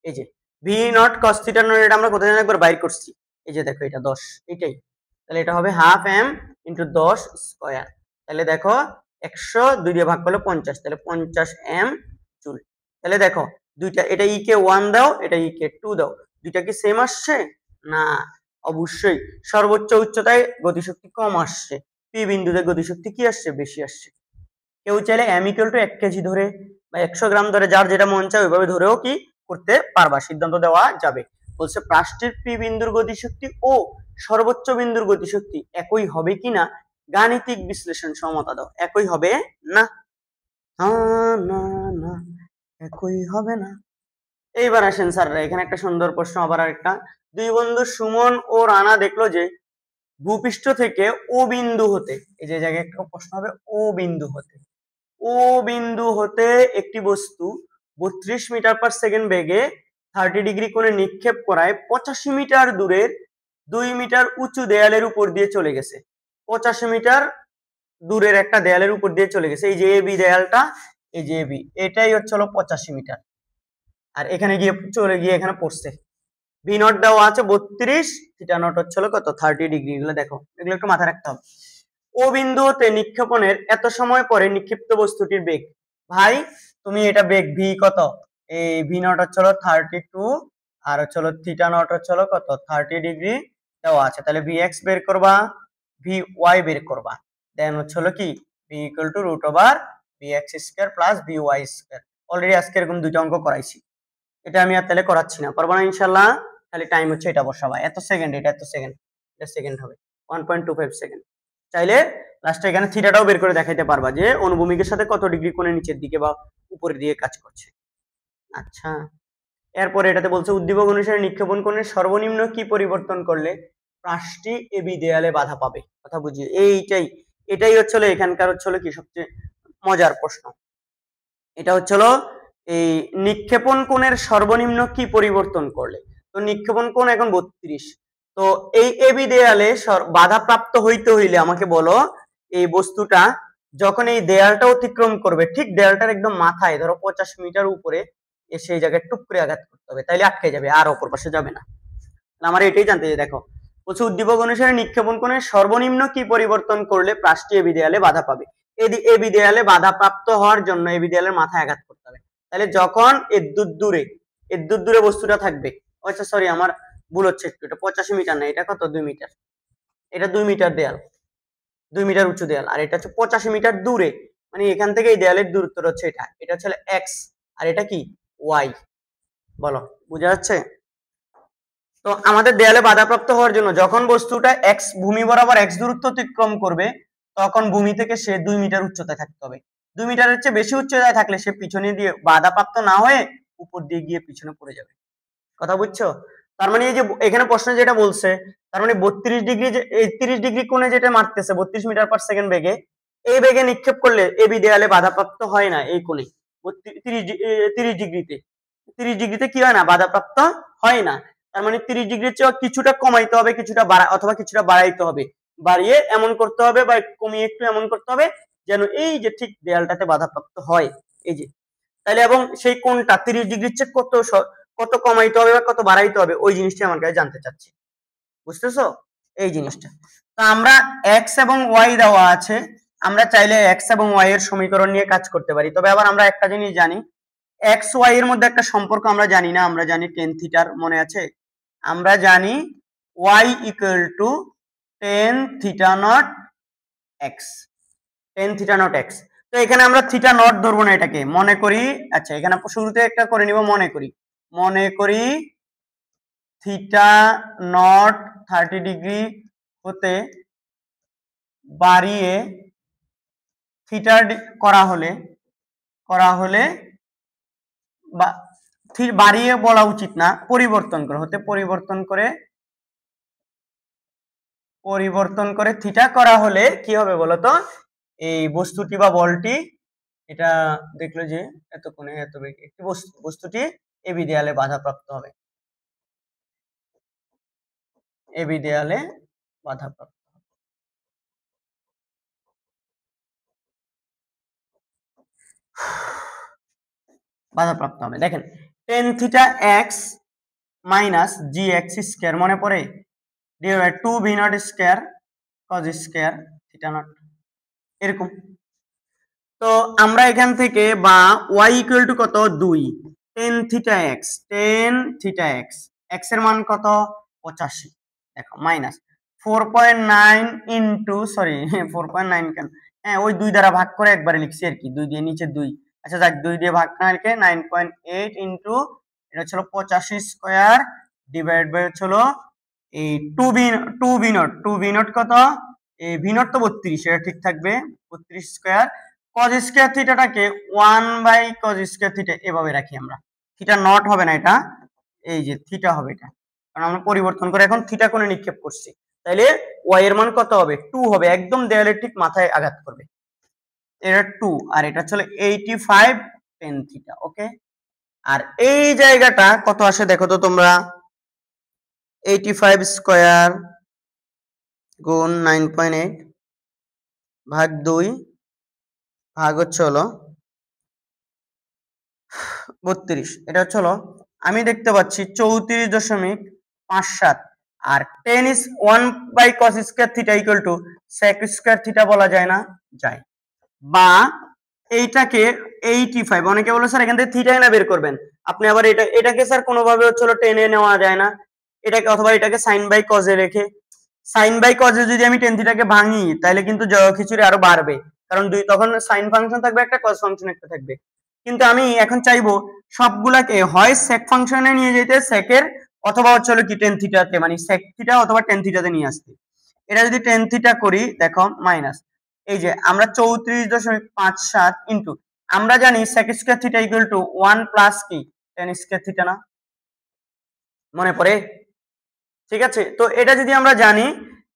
এই যে V not cos theta not, এটা আমরা কোথায় একবার বাইর করছি, এই যে দেখো এটা 10, এটাই, তাহলে এটা হবে হাফ এম ইন্টু 10 স্কয়ার। তাহলে দেখো 100 2 দিয়ে ভাগ করলে 50, তাহলে 50 এম জুল। তাহলে দেখো দুইটা, এটা ই কে 1 দাও, এটা ই কে 2 দাও, দুইটা কি সেম আসছে না, অবশ্যই সর্বোচ্চ উচ্চতায় গতিশক্তি কম আসছে, পি বিন্দুতে গতিশক্তি কি আসছে, বেশি আসছে। কেউ চাইলে এম ইকুয়াল টু 1 কেজি ধরে বা 100 গ্রাম ধরে, যার যেটা মন চায় ওইভাবে ধরেও কি করতে পারবা, সিদ্ধান্ত দেওয়া যাবে। বলছে প্রাষ্টির পি বিন্দুর গতিশক্তি ও সর্বোচ্চ বিন্দুর গতিশক্তি একই হবে কিনা গাণিতিক বিশ্লেষণ সমতা দাও। একই হবে না, না না একই হবে না। এইবার আসেন স্যাররা, এখানে একটা সুন্দর প্রশ্ন, আবার আরেকটা। দুই বন্ধু সুমন ও রানা দেখলো যে ভূপৃষ্ঠ থেকে ও বিন্দু হতে, এই যে জায়গায় একটা প্রশ্ন হবে, ও বিন্দু হতে একটি বস্তু 32 মিটার পার সেকেন্ড বেগে 30 ডিগ্রি কোণে নিক্ষেপ করায় 85 মিটার দূরের 2 মিটার উঁচু দেয়ালের উপর দিয়ে চলে গেছে। 85 মিটার দূরের একটা দেয়ালের উপর দিয়ে চলে গেছে, এই যে এবি দেয়ালটা, এই যে এবি, এটাই হচ্ছে 85 মিটার, আর এখানে গিয়ে চলে গিয়ে এখানে পড়ছে। ভি নট দেওয়া আছে 32, থিটা নট হচ্ছে কত 30 ডিগ্রি। এগুলো দেখো, এগুলো একটু মাথায় রাখতে হবে। ও বিন্দুতে নিক্ষেপণের এত সময় পরে নিক্ষিপ্ত বস্তুটির বেগ, ভাই তুমি এটা বেগ ভি কত, এই ভি নট হচ্ছে 32 আর হচ্ছে থিটা নট হচ্ছে কত 30 ডিগ্রি দেওয়া আছে, তাহলে ভি এক্স বের করবা, ভি ওয়াই বের করবা, দেন হচ্ছে কি V equal to root over V X square plus V Y square. Already আজকে এরকম দুইটা অঙ্ক করাইছি, এটা আমি আর তাহলে করাচ্ছি না, পারবো না ইনশাল্লাহ। খালি টাইম হচ্ছে এটা বসাবা, এত সেকেন্ড, এটা এত সেকেন্ড, এটা সেকেন্ড হবে 1.25 সেকেন্ড। চাইলে লাস্টে এখানে থিটাটাও বের করে দেখাইতে পারবা যে অনুভূমিকের সাথে কত ডিগ্রি কোণে নিচের দিকে বা উপরের দিকে কাজ করছে। আচ্ছা, এরপরে এটাতে বলছে উদ্দীপক অনুসারে নিক্ষেপণ কোণের সর্বনিম্ন কি পরিবর্তন করলে পাঁচটি এবি দেয়ালে বাধা পাবে, কথা বুঝিয়ে এটাই হচ্ছিল এখানকার হচ্ছিল কি সবচেয়ে মজার প্রশ্ন। এটা হচ্ছিল এই নিক্ষেপণ কোণের সর্বনিম্ন কি পরিবর্তন করলে, তো নিক্ষেপণ কোণ এখন 32, তো এই এবি দেয়ালে বাধা প্রাপ্ত হইতে হইলে আমাকে বলো এই বস্তুটা যখন এই দেয়ালটা অতিক্রম করবে, ঠিক দেয়ালটার একদম মাথায় ধরো 50 মিটার উপরে এসে এই জায়গায় টুক করে আঘাত করতে হবে, তাইলে আটকে যাবে, আর অপর পাশে যাবে না। আমার এটাই জানতে চাই, দেখো বলছে উদ্দীপক অনুসারে নিক্ষেপণ কোণের সর্বনিম্ন কি পরিবর্তন করলে পাঁচটি এবি দেয়ালে বাধা পাবে। এবি দেয়ালে বাধা প্রাপ্ত হওয়ার জন্য এবি দেয়ালের মাথায় আঘাত করতে হবে, তাহলে যখন এর দূরে বস্তুটা থাকবে, আচ্ছা সরি, আমার ভুল হচ্ছে একটু, এটা 85 মিটার না, এটা কত 2 মিটার, এটা 2 মিটার দেয়াল, 2 মিটার উঁচু দেয়াল, আর এটা হচ্ছে 85 মিটার দূরে, মানে এখান থেকে এই দেয়ালের দূরত্ব হচ্ছে এটা, এটা হচ্ছে এক্স, আর এটা কি ওয়াই। বলো বোঝা যাচ্ছে? তো আমাদের দেয়ালে বাধাপ্রাপ্ত হওয়ার জন্য যখন বস্তুটা এক্স ভূমি বরাবর এক্স দূরত্ব অতিক্রম করবে, তখন ভূমি থেকে সে 2 মিটার উচ্চতায় থাকতে হবে। 2 মিটারের চেয়ে বেশি উচ্চতায় থাকলে সে পিছনে দিয়ে বাধাপ্রাপ্ত না হয়ে উপর দিয়ে গিয়ে পিছনে পড়ে যাবে। কথা বুঝছো? তার মানে এই যে এখানে প্রশ্ন যেটা বলছে, তার মানে 32 ডিগ্রি, যে 30 ডিগ্রি কোণে যেটা মারতেছে 32 মিটার পার সেকেন্ড বেগে, এই বেগে নিক্ষেপ করলে এবি দেয়ালে বাধাপ্রাপ্ত হয় না। এই কোণে 30 ডিগ্রিতে, 30 ডিগ্রিতে কি হয় না, বাধাপ্রাপ্ত হয় না। তার মানে 30 ডিগ্রির চেয়ে কিছুটা কমাইতে হবে, কিছুটা অথবা কিছুটা বাড়াইতে হবে, বাড়িয়ে এমন করতে হবে বা কমিয়ে একটু এমন করতে হবে যেন এই যে ঠিক দেয়ালটাতে বাধাপ্রাপ্ত হয়। এই যে তাহলে, এবং সেই কোণটা 30 ডিগ্রির চেয়ে কত কমাইতে হবে বা কত বাড়াইতে হবে, ওই জিনিসটা আমার কাছে জানতে চাচ্ছি। বুঝতেছো এই জিনিসটা? তো আমরা এক্স এবং ওয়াই দেওয়া আছে, আমরা চাইলে এক্স এবং ওয়াই এর সমীকরণ নিয়ে কাজ করতে পারি। তবে আবার আমরা একটা জিনিস জানি, এক্স ওয়াই এর মধ্যে একটা সম্পর্ক আমরা জানি না, আমরা জানি টেন থিটার, মনে আছে? আমরা জানি Y equal to tan theta not X, tan theta not X. তো এখানে আমরা থিটা নট ধরবো না, এটাকে মনে করি, আচ্ছা এখানে শুরুতে একটা করে নিব, মনে করি থিটা নট 30 ডিগ্রি হতে বাড়িয়ে থিটা করা হলে বা বাড়িয়ে বলা উচিত না, পরিবর্তন করে থিটা করা হলে কি হবে বলতো, এই বস্তুটি বা বলটি, এটা দেখলো যে এত কোণে এত বেগে একটি বস্তুটি এবি দেয়ালে বাধাপ্রাপ্ত হবে, এবি দেয়ালে বাধাপ্রাপ্ত হবে। দেখেন tan theta X minus G X square, মনে পড়ে, divide by 2 V not square cos square theta not, এরকম। তো আমরা এখান থেকে বা y ইকুয়াল টু কত 2 টেন থিটা এক্স, এক্স এর মান কত 85, দেখো মাইনাস 4.9 ইনটু, সরি 4.9 কেন, হ্যাঁ ওই 2 দ্বারা ভাগ করে একবারে লিখছি আর কি, 2 দিয়ে নিচে 2, আচ্ছা যাক 2 দিয়ে ভাগ না লিখে 9.8 ইনটু এটা হলো 85 স্কয়ার ডিভাইড বাই হলো এই 2 ভি নট কত, এই ভি নট তো 32, এটা ঠিক থাকবে 32 স্কয়ার কজ স্কয়ার থিটাটাকে 1 বাই কজ স্কয়ার থিটা এভাবে রাখি আমরা, থিটা নট হবে না এটা, এই যে থিটা হবে এটা, কারণ আমরা পরিবর্তন করে এখন থিটা কোণে নিক্ষেপ করছি। তাইলে y এর মান কত হবে 2 হবে, একদম দেয়ালের ঠিক মাথায় আঘাত করবে, এটা 2, আর এটা হলো 85 টেন থিটা। ওকে, আর এই জায়গাটা কত আসে দেখো তো তোমরা, 85 স্কয়ার গুণ 9.8 ভাগ 2 ভাগ হলো 32, এটা হলো আমি দেখতে পাচ্ছি 34.57, আর 10 is 1 by cos square theta equal to sec square theta বলা যায় না, যায়। বা এইটাকে 85, অনেকে বলে স্যার এখান থেকে থিটাই না বের করবেন, আপনি আবার এটাকে স্যার কোনোভাবে টেনে নেওয়া যায় না, এটাকে অথবা এটাকে সাইন বাই কজে রেখে, সাইন বাই কজে যদি আমি টেন থিটাকে ভাঙি তাহলে কিন্তু খিচুড়ি আরো বাড়বে, কারণ তখন সাইন ফাংশন থাকবে একটা, কজ ফাংশন একটা থাকবে। কিন্তু আমি এখন চাইবো সবগুলাকে হয় সেক ফাংশনে নিয়ে যেতে, সেকের, অথবা হলো কি টেন থিটাতে, মানে সেক থিটা অথবা টেন থিটাতে নিয়ে আসতে। এটা যদি টেন থিটা করি দেখো মাইনাস, এই যে আমরা 34.57 ইনটু, আমরা জানি sec square theta equal to 1 plus কি tan স্কয়ার থিটা না, মনে পড়ে? ঠিক আছে, তো এটা যদি আমরা জানি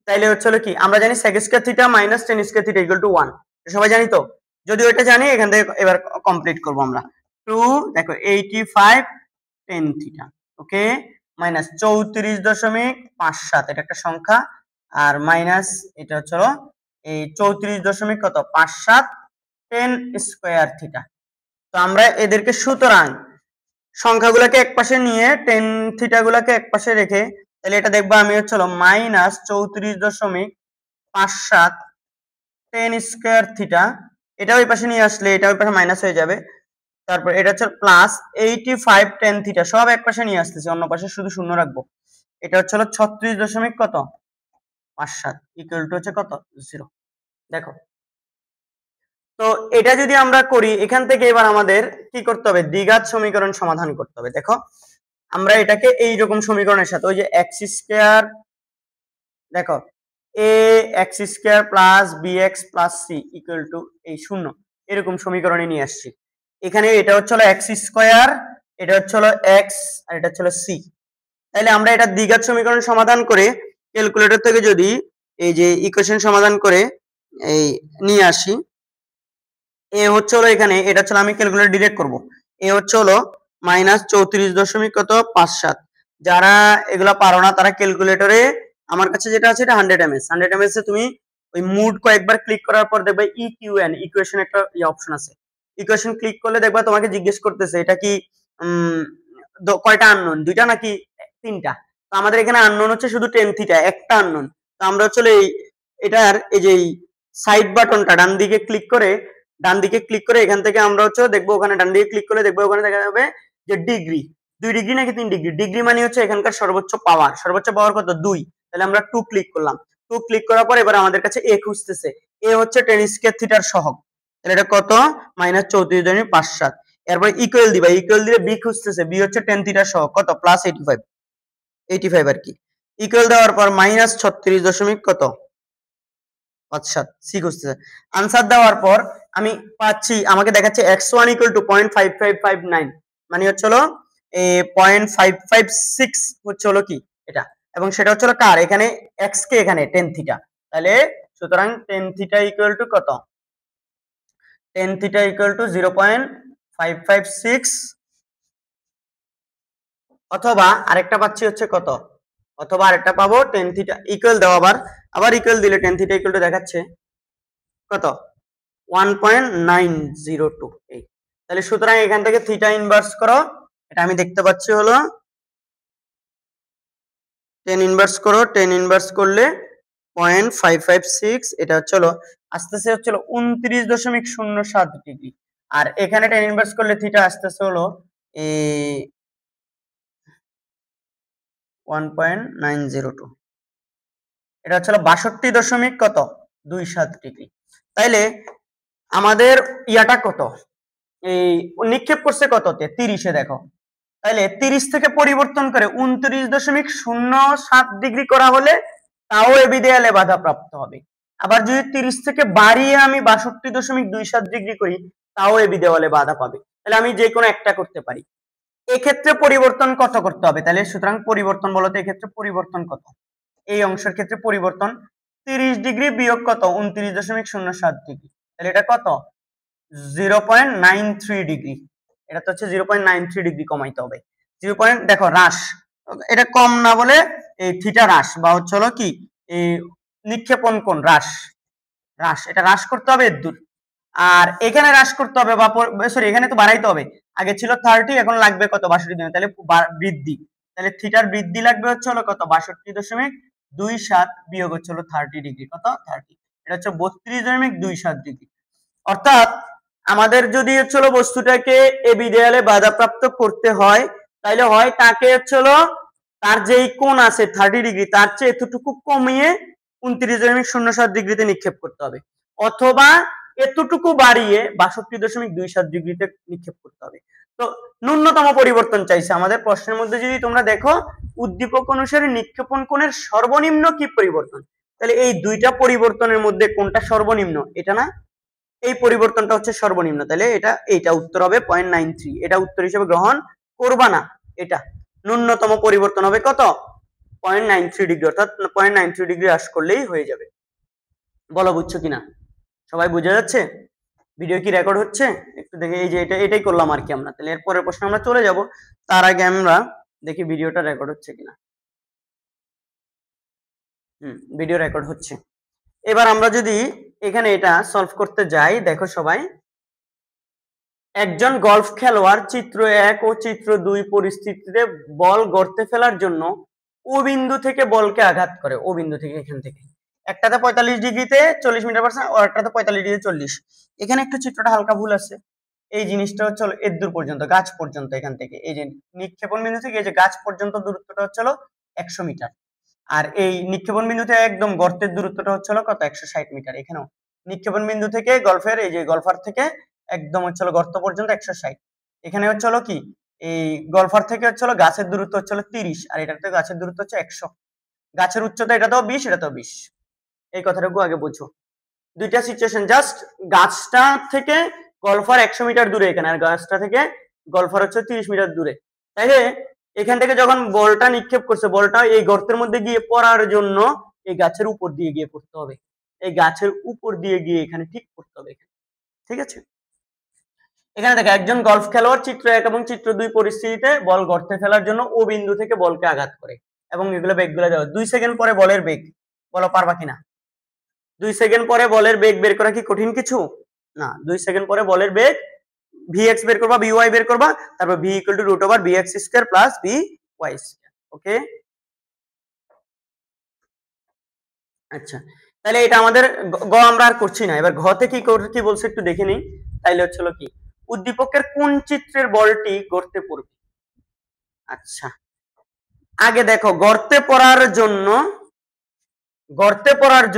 তাইলে হলো কি, আমরা জানি sec square theta minus tan square theta equal to 1, সবাই জানি তো? যদি ওইটা জানি এখান থেকে এবার কমপ্লিট করব আমরা। 2 দেখো 85 tan থিটা, ওকে, মাইনাস 34.57, এটা একটা সংখ্যা, আর মাইনাস এটা হলো এই 34.57 tan স্কয়ার থিটা। তো আমরা এদেরকে, সুতরাং সংখ্যাগুলোকে একপাশে নিয়ে টেন থিটা গুলাকে একপাশে রেখে, তাহলে এটা দেখবো আমি হলো মাইনাস 34.57 tan স্কয়ার থিটা, এটা ওই পাশে নিয়ে আসলে এটা ওই পাশে মাইনাস হয়ে যাবে, তারপর এটা হচ্ছে প্লাস 85 tan থিটা, সব এক পাশে নিয়ে আসতেছি, অন্য পাশে শুধু শূন্য রাখবো। এটা হচ্ছে 36 দশমিক কত 57 ইকুয়াল টু হচ্ছে কত 0। দেখো, তো এটা যদি আমরা করি, এখান থেকে এবার আমাদের কি করতে হবে, দ্বিঘাত সমীকরণ সমাধান করতে হবে। দেখো, আমরা এটাকে এইরকম সমীকরণের সাথে, ওই যে এক্স স্কয়ার, দেখো A X square plus B X plus C equal to এই শূন্য, এরকম সমীকরণে নিয়ে আসছি। এখানে এটা হচ্ছে এক্স স্কয়ার, এটা হচ্ছে এক্স, আর এটা হচ্ছে সি। তাহলে আমরা এটা দ্বিঘাত সমীকরণ সমাধান করে ক্যালকুলেটর থেকে যদি এই যে ইকুয়েশন সমাধান করে এই নিয়ে আসি, এ হচ্ছে এখানে, এটা হচ্ছে আমি ক্যালকুলেটর ডিরেক্ট করব, এ হচ্ছে মাইনাস 34.57। যারা এগুলা পারো না তারা ক্যালকুলেটরে, আমার কাছে যেটা আছে এটা 100 ms, 100 ms এ তুমি ওই মুড কয়েকবার ক্লিক করার পর দেখবে ইকিউএন ইকুয়েশন একটা অপশন আছে, ইকুয়েশন ক্লিক করলে দেখবা তোমাকে জিজ্ঞেস করতেছে এটা কি কয়টা আননোন, দুইটা নাকি তিনটা। তো আমাদের এখানে আননোন হচ্ছে শুধু tan থিটা, একটা আননোন। তো আমরা হচ্ছে এটার এই যে সাইড বাটনটা ডান দিকে ক্লিক করে, এখান থেকে আমরা হচ্ছে দেখবো, ওখানে ডান দিকে ক্লিক করলে দেখবো ওখানে দেখা যাবে যে ডিগ্রি, 2 ডিগ্রি নাকি 3 ডিগ্রি, ডিগ্রি মানে হচ্ছে এখানকার সর্বোচ্চ পাওয়ার কত 2। তাহলে আমরা 2 ক্লিক করলাম, 2 ক্লিক করার পর এবার আমাদের কাছে এ খুঁজতেছে, এ হচ্ছে tan স্কয়ার থিটার সহগ, তাহলে এটা কত মাইনাস 34.57। এরপর ইকুয়াল দিবা, ইকুয়াল দিলে বি খুঁজতেছে, বি হচ্ছে tan থিটার সহগ কত প্লাস 85 আর কি। ইকুয়াল দেওয়ার পর মাইনাস 36 দশমিক কত 57 সি খুঁজতেছে। আনসার দেওয়ার পর আমি পাচ্ছি, আমাকে দেখাচ্ছে x1 ইকুয়াল টু 0.5559, মানে হচ্ছে 0.556 হচ্ছে কি এটা, এবং সেটা হচ্ছে কার, এখানে x কে এখানে tan থিটা। তাহলে সুতরাং tan থিটা ইকুয়াল টু কত, tan থিটা ইকুয়াল টু 0.556, অথবা আরেকটা পাচ্ছি হচ্ছে কত, অথবা আরেকটা পাবো tan থিটা ইকুয়াল দাও, আবার ইকুয়াল দিলে tan থিটা ইকুয়াল টু দেখাচ্ছে কত 1.902। তাহলে সুতরাং এখান থেকে থিটা ইনভার্স করো, এটা আমি দেখতে পাচ্ছি হলো tan ইনভার্স করো, tan ইনভার্স করলে 0.556, এটা হচ্ছে আসতেছে হচ্ছে 29.07 ডিগ্রি। আর এখানে tan ইনভার্স করলে থিটা আসতেছে হলো 1.902, এটা হচ্ছে 62 দশমিক কত 27 ডিগ্রি। তাইলে আমাদের ইয়াটা কত, এই নিক্ষেপ করছে কততে 30-এ, দেখো তাহলে 30 থেকে পরিবর্তন করে 29.07 ডিগ্রি করা হলে তাও এবি দেয়ালে বাধা প্রাপ্ত হবে। আবার যদি 30 থেকে বাড়িয়ে আমি 62.27 ডিগ্রি করি তাও এবি দেওয়ালে বাধা পাবে। তাহলে আমি যে কোনো একটা করতে পারি। এক্ষেত্রে পরিবর্তন কত করতে হবে, তাহলে সুতরাং পরিবর্তন বলতে এক্ষেত্রে পরিবর্তন কত, এই অংশের ক্ষেত্রে পরিবর্তন 30 ডিগ্রি বিয়োগ কত 29.07 ডিগ্রি, তাহলে এটা কত 0.93 ডিগ্রি, এটা তো হচ্ছে 0.93 ডিগ্রি কমাইতে হবে। 0. দেখো হ্রাস, এটা কম না বলে এই থিটা হ্রাস বা হচ্ছে কি এই নিক্ষেপণ কোণ হ্রাস, এটা হ্রাস করতে হবে দূর। আর এখানে হ্রাস করতে হবে বা সরি এখানে তো বাড়াইতে হবে, আগে ছিল 30 এখন লাগবে কত 62 দিনে, তাহলে বৃদ্ধি, তাহলে থিটার বৃদ্ধি লাগবে হচ্ছে কত 62.27 বিয়োগ হচ্ছে 30 ডিগ্রি, কত 30, এটা হচ্ছে 32.27 ডিগ্রি। অর্থাৎ আমাদের যদি হচ্ছে বস্তুটাকে এবি দেয়ালে বাধাপ্রাপ্ত করতে হয়, তাইলে হয় তাকে হচ্ছে তার যেই কোণ আছে 30 ডিগ্রি তার চেয়ে এতটুকু কমিয়ে 29.07 ডিগ্রিতে নিক্ষেপ করতে হবে, অথবা এতটুকু বাড়িয়ে 62.27 ডিগ্রিতে নিক্ষেপ করতে হবে। তো ন্যূনতম পরিবর্তন চাইছে আমাদের প্রশ্নের মধ্যে, যদি তোমরা দেখো উদ্দীপক অনুসারে নিক্ষেপণ কোণের সর্বনিম্ন কি পরিবর্তন, তাহলে এই দুইটা পরিবর্তনের মধ্যে কোনটা সর্বনিম্ন, এটা না, এই পরিবর্তনটা হচ্ছে সর্বনিম্ন, তাহলে এইটা উত্তর হবে 0.93, এটা উত্তর হিসেবে গ্রহণ করবা না, এটা ন্যূনতম পরিবর্তন হবে কত 0.93 ডিগ্রি, অর্থাৎ 0.93 ডিগ্রি হ্রাস করলেই হয়ে যাবে। বলো বুঝছো কিনা, সবাই বুঝে যাচ্ছে? ভিডিও কি রেকর্ড হচ্ছে একটু দেখে, এই যে এটাই করলাম আর কি আমরা। তাহলে এর পরের প্রশ্ন আমরা চলে যাব, তার আগে আমরা দেখি ভিডিওটা রেকর্ড হচ্ছে কিনা। ভিডিও রেকর্ড হচ্ছে। এবার আমরা যদি এখানে এটা সলভ করতে যাই, দেখো সবাই, একজন গলফ খেলোয়াড় চিত্র 1 ও চিত্র 2 পরিস্থিতিতে বল গর্তে ফেলার জন্য ও বিন্দু থেকে বলকে আঘাত করে, ও বিন্দু থেকে, এখান থেকে, একটাতে 45 ডিগ্রিতে 40 মিটার পার সেকেন্ড, আর একটাতে 45 ডিগ্রিতে 40। এখানে একটু চিত্রটা হালকা ভুল আছে, এই জিনিসটা হচ্ছে এর দূর পর্যন্ত, গাছ পর্যন্ত, এখান থেকে এই যে নিক্ষেপণ বিন্দু থেকে এই যে গাছ পর্যন্ত দূরত্বটা হচ্ছে 100 মিটার। আর এই নিক্ষেপণ বিন্দু থেকে একদম গর্তের দূরত্বটা হচ্ছে কত, 160 মিটার। এখানেও নিক্ষেপণ বিন্দু থেকে গল্ফের এই যে গল্ফার থেকে একদম হচ্ছে গর্ত পর্যন্ত 160। এখানে হচ্ছে কি এই গল্ফার থেকে হচ্ছে গাছের দূরত্ব হচ্ছে 30, আর এটা থেকে গাছের দূরত্ব হচ্ছে 100। গাছের উচ্চতা এটা তো 20, এটা তো 20। এই কথাটুকু আগে বুঝো। দুইটা সিচুয়েশন, জাস্ট গাছটা থেকে গল্ফার 100 মিটার দূরে এখানে, আর গাছটা থেকে গল্ফার হচ্ছে 30 মিটার দূরে। তাইলে এখান থেকে যখন বলটা নিক্ষেপ করছে, বলটা এই গর্তের মধ্যে গিয়ে পড়ার জন্য এই গাছের উপর দিয়ে গিয়ে পড়তে হবে, এই গাছের উপর দিয়ে গিয়ে এখানে ঠিক পড়তে হবে। ঠিক আছে, এখানে দেখো একজন গলফ খেলোয়াড় চিত্র 1 এবং চিত্র 2 পরিস্থিতিতে বল গর্তে ফেলার জন্য ও বিন্দু থেকে বলকে আঘাত করে এবং এগুলো বেগগুলো দেওয়া। 2 সেকেন্ড পরে বলের বেগ, বলো পারবা কিনা? 2 সেকেন্ড পরে বলের বেগ বের করা কি কঠিন কিছু না? 2 সেকেন্ড পরে বলের বেগ vx বের করবা, vy বের করবা, তারপর v = √vx² + vy²। ওকে, আচ্ছা, তাহলে এটা আমাদের গ আমরা আর করছি না। এবার ঘ তে কি বলছে একটু দেখে নিই। তাইলে হচ্ছিল কি, উদ্দীপকের কোন চিত্রের বলটি গর্তে পড়বে? আচ্ছা, আগে দেখো গর্তে পড়ার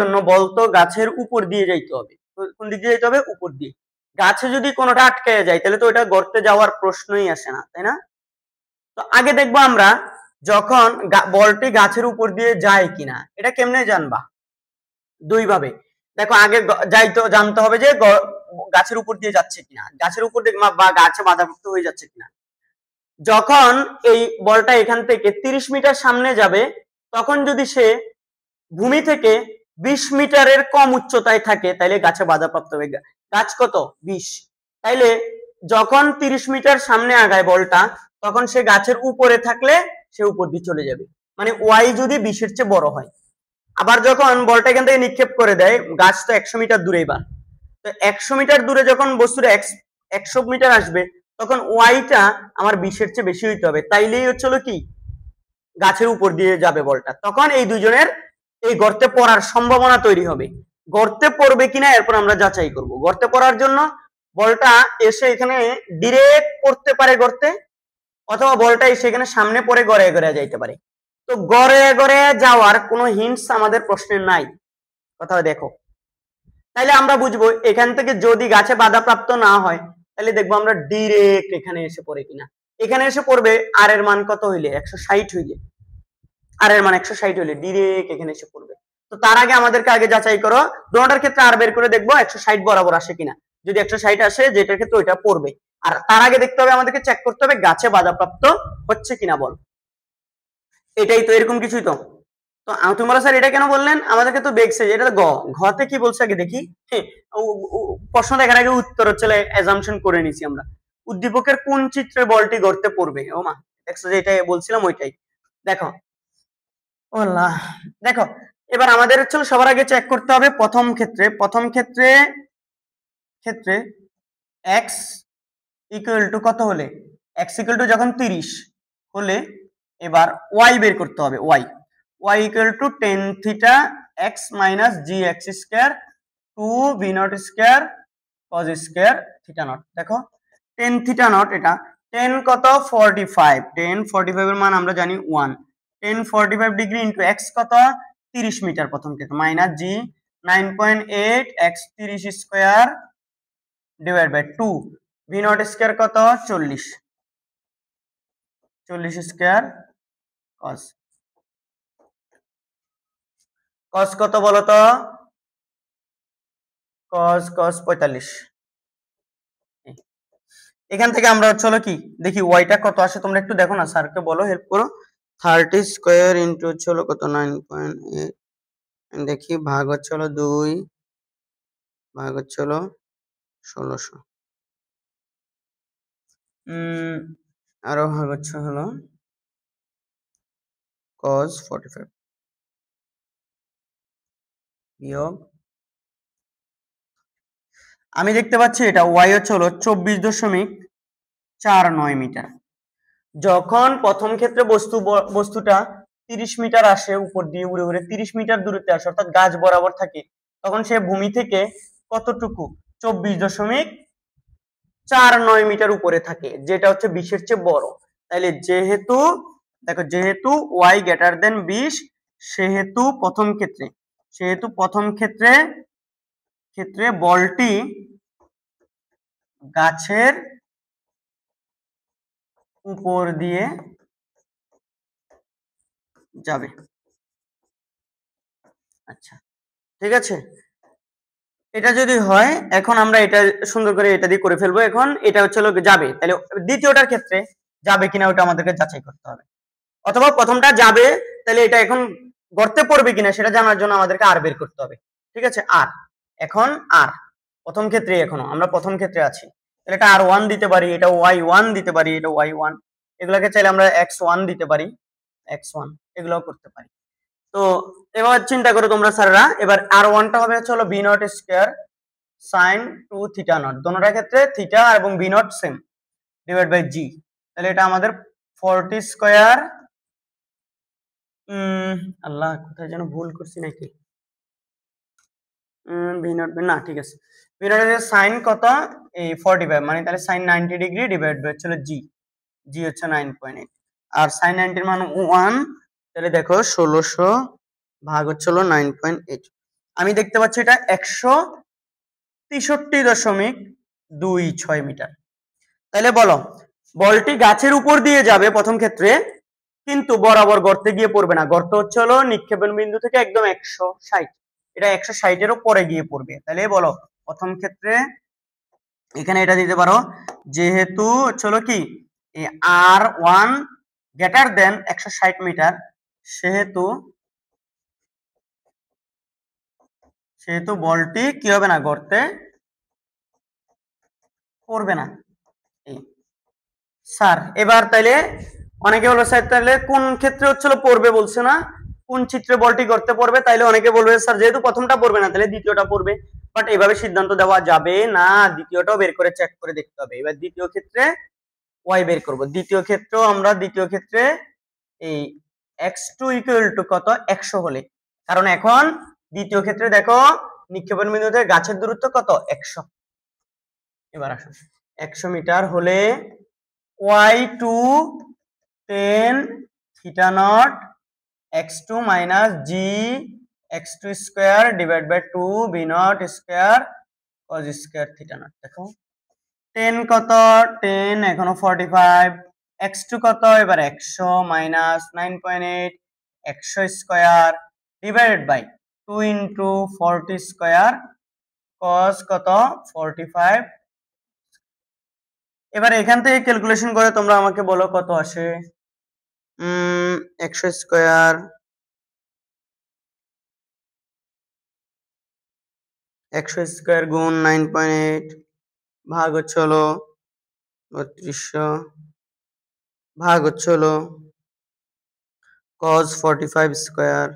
জন্য বল তো গাছের উপর দিয়ে যাইতে হবে। কোন দিক দিয়ে যাইতে হবে? উপর দিয়ে। গাছে যদি কোনোটা আটকে যায় তাহলে তো ওটা গর্তে যাওয়ার প্রশ্নই আসে না, তাই না? তো আগে দেখবো আমরা যখন বলটি গাছের উপর দিয়ে যায় কিনা, এটা কেমনে জানবা? দুই ভাবে। দেখো আগে জানতে হবে যে গাছের উপর দিয়ে যাচ্ছে কিনা, গাছের উপর দিয়ে বা গাছে বাধাপ্রাপ্ত হয়ে যাচ্ছে কিনা। যখন এই বলটা এখান থেকে 30 মিটার সামনে যাবে, তখন যদি সে ভূমি থেকে 20 মিটারের কম উচ্চতায় থাকে তাহলে গাছে বাধাপ্রাপ্ত হবে। গাছ কত? 20। তাইলে যখন 30 মিটার সামনে আগায় বলটা, তখন সে গাছের উপরে থাকলে সে উপর দিয়ে চলে যাবে, মানে ওয়াই যদি 20 এর চেয়ে বড় হয়। আবার যখন বলটা এখান থেকে নিক্ষেপ করে দেয়, গাছ তো 100 মিটার দূরে, এবার তো 100 মিটার দূরে যখন বস্তুটা 100 মিটার আসবে, তখন ওয়াইটা আমার 20 এর চেয়ে বেশি হইতে হবে, তাইলেই হচ্ছিল কি গাছের উপর দিয়ে যাবে বলটা। তখন এই দুজনের এই গর্তে পড়ার সম্ভাবনা তৈরি হবে। গর্তে পড়বে কিনা এরপর আমরা যাচাই করব। গর্তে পড়ার জন্য বলটা এসে এখানে ডিরেক্ট পড়তে পারে গর্তে, অথবা বলটা এসে এখানে সামনে পড়ে গড়ে গড়ে যাইতে পারে। তো গড়ে গড়ে যাওয়ার কোনো হিন্টস আমাদের প্রশ্নে নাই, কথা দেখো। তাইলে আমরা বুঝবো এখান থেকে যদি গাছে বাধাপ্রাপ্ত না হয়, তাহলে দেখবো আমরা ডিরেক্ট এখানে এসে পড়ে কিনা। এখানে এসে পড়বে আর এর মান কত হইলে? 160 হইলে, আর এর মান 160 হইলে ডিরেক্ট এখানে এসে পড়বে। তো তার আগে আমাদেরকে আগে যাচাই করো, দুটোটার ক্ষেত্রে আর বের করে দেখবো 160 বরাবর আসে কিনা। যদি 160 আসে, যেটার ক্ষেত্রে ওইটা পড়বে। আর তার আগে দেখতে হবে, আমাদেরকে চেক করতে হবে গাছে বাধাপ্রাপ্ত হচ্ছে কিনা বল। এটাই তো, এরকম কিছুই তো। তো তোমরা স্যার এটা কেন বললেন? আমাদেরকে তো দেখছে এটা তো ঘতে কি বলছে আগে দেখি। প্রশ্ন দেখার আগে উত্তর হচ্ছে অ্যাজাম্পশন করে নিছি আমরা। উদ্দীপকের কোন চিত্রে বলটি গর্তে পড়বে? ও মা, দেখছো যে এটাই বলছিলাম ওইটাই। দেখো আল্লাহ, দেখো এবার আমাদের হচ্ছে সবার আগে চেক করতে হবে প্রথম ক্ষেত্রে x ইকুয়াল টু কত হলে? x ইকুয়াল টু যখন 30 হলে এবার y বের করতে হবে। y equal to tan theta x minus gx square 2v0 square cos square theta not. দেখো tan থিটা নট, এটা tan কত? 45। tan 45 এর মান আমরা জানি 1। tan 45 ডিগ্রি ইনটু x কত? 30 মিটার প্রথম ক্ষেত্রে, minus g 9.8 x 30 square divide by 2 v0 square কত? 40 স্কয়ার cos কত বলো তো? cos 45। এখান থেকে আমরা হচ্ছে কি দেখি ওয়াইটা কত আসে, তোমরা একটু দেখো না, স্যারকে বলো, হেল্প করো। 30 স্কয়ার ইনটু হচ্ছে কত? 9.8, দেখি ভাগ হচ্ছে 2, ভাগ হচ্ছে 1600, আরো ভাগ হচ্ছে cos 45 বিয়োগ, আমি দেখতে পাচ্ছি এটা y হচ্ছে 24.49 মিটার। যখন প্রথম ক্ষেত্রে বস্তুটা 30 মিটার আসে, উপর দিয়ে উড়ে উড়ে 30 মিটার দূরত্বে আসে, অর্থাৎ গাছ বরাবর থাকে, তখন সে ভূমি থেকে কতটুকু? 4.9 মিটার উপরে থাকে, যেটা হচ্ছে 20-এর চেয়ে বড়। তাইলে যেহেতু দেখো, যেহেতু y গ্রেটার দেন 20, সেহেতু প্রথম ক্ষেত্রে বলটি গাছের উপর দিয়ে যাবে। আচ্ছা, ঠিক আছে। এটা যদি হয়, এখন আমরা এটা সুন্দর করে এটা দিয়ে করে ফেলবো। এখন এটা হচ্ছে যাবে, তাহলে দ্বিতীয়টার ক্ষেত্রে যাবে কিনা ওটা আমাদেরকে যাচাই করতে হবে, অথবা প্রথমটা যাবে, তাহলে এটা এখন গর্তে পড়বে কিনা সেটা জানার জন্য আমাদেরকে আর বের করতে হবে। ঠিক আছে, আর এখন আর প্রথম ক্ষেত্রে, এখনো আমরা প্রথম ক্ষেত্রে আছি, তাহলে এটা r1 দিতে পারি, এটা y1 দিতে পারি, এটা y1, এগুলাকে চাইলে আমরা x1 দিতে পারি, x1, এগুলো করতে পারি। তো এবার চিন্তা করো তোমরা স্যাররা, এবার r1 টা হবে হচ্ছে হলো b not square sin 2 theta not, দোনোটার ক্ষেত্রে থিটা এবং b not same, divide by g। তাহলে এটা আমাদের 40 স্কয়ার, আল্লাহ কোথায় যেন ভুল করছি নাকি, ভি নট না, ঠিক আছে, ভি নট এর sin কত, এই 45, মানে তাহলে sin 90 ডিগ্রি ডিভাইড বাই হচ্ছে g, g হচ্ছে 9.8, আর sin 90 এর মান 1, তাহলে দেখো 1600 ভাগ হচ্ছে হলো 9.8, আমি দেখতে পাচ্ছি এটা 163.26 মিটার। তাহলে বলো, বলটি গাছের উপর দিয়ে যাবে প্রথম ক্ষেত্রে, কিন্তু বরাবর গর্তে গিয়ে পড়বে না। গর্ত হচ্ছে হলো নিক্ষেপণ বিন্দু থেকে একদম 160, এটা 160-এরও পরে গিয়ে পড়বে। তাহলে বলো, প্রথম ক্ষেত্রে এখানে এটা দিতে পারো, যেহেতু হচ্ছে হলো কি r1 গ্রেটার দেন 160 মিটার, সেহেতু বলটি কি হবে না, গর্তে পড়বে না। স্যার এবার তাইলে অনেকে বলবে স্যার তাহলে কোন ক্ষেত্রে হচ্ছিল পড়বে বলছে না, কোন চিত্রে বলটি করতে পড়বে, তাইলে অনেকে বলবে স্যার যেহেতু প্রথমটা পড়বে না তাহলে দ্বিতীয়টা পড়বে, বাট এভাবে সিদ্ধান্ত দেওয়া যাবে না, দ্বিতীয়টাও বের করে চেক করে দেখতে হবে। এবার দ্বিতীয় ক্ষেত্রে y বের করব, দ্বিতীয় ক্ষেত্রে এই x2 ইকুয়াল টু কত, 100 হলে, কারণ এখন দ্বিতীয় ক্ষেত্রে দেখো নিক্ষেপণ বিন্দু থেকে গাছের দূরত্ব কত, 100। এবার আসুন, 100 মিটার হলে y2 10 theta not x2 minus g x2 square divide by 2 b not square cos square theta not. দেখো 10 কত, 10 এখনো 45, x2 কত, এবার 100 minus 9.8 100 square divided by 2 into 40 square cos কত 45। এবার এখান থেকে ক্যালকুলেশন করে তোমরা আমাকে বলো কত আসে। 100 স্কয়ার 100 স্কয়ার গুণ 9.8 ভাগ হচ্ছে হলো 3200 ভাগ হচ্ছে হলো cos 45 স্কয়ার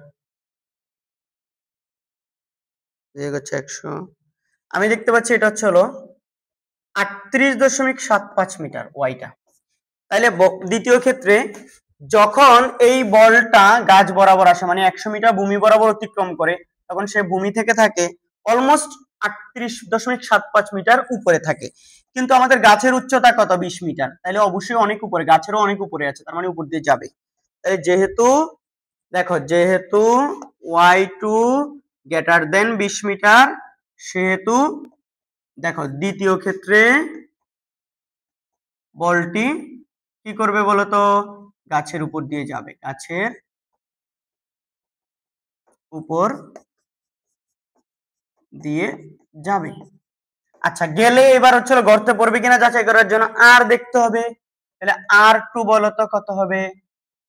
বিয়োগ হচ্ছে 100। আমি দেখতে পাচ্ছি এটা হচ্ছে হলো 38.75 মিটার ওয়াইটা। তাহলে দ্বিতীয় ক্ষেত্রে যখন এই বলটা গাছ বরাবর আসে, মানে 100 মিটার ভূমি বরাবর অতিক্রম করে, তখন সে ভূমি থেকে থাকে অলমোস্ট 38.75 মিটার উপরে থাকে, কিন্তু আমাদের গাছের উচ্চতা কত, 20 মিটার, তাহলে অবশ্যই অনেক উপরে, গাছেরও অনেক উপরে আছে, তার মানে উপর দিয়ে যাবে। তাহলে যেহেতু দেখো, যেহেতু y2 গ্রেটার দেন 20 মিটার, সেহেতু দেখো দ্বিতীয় ক্ষেত্রে বলটি কি করবে বলতো, গাছের উপর দিয়ে যাবে, গাছের উপর দিয়ে যাবে। আচ্ছা, গেলে এবার হচ্ছে গর্তে পড়বে কিনা যাচাই করার জন্য আর দেখতে হবে। তাহলে r2 বলতো কত হবে,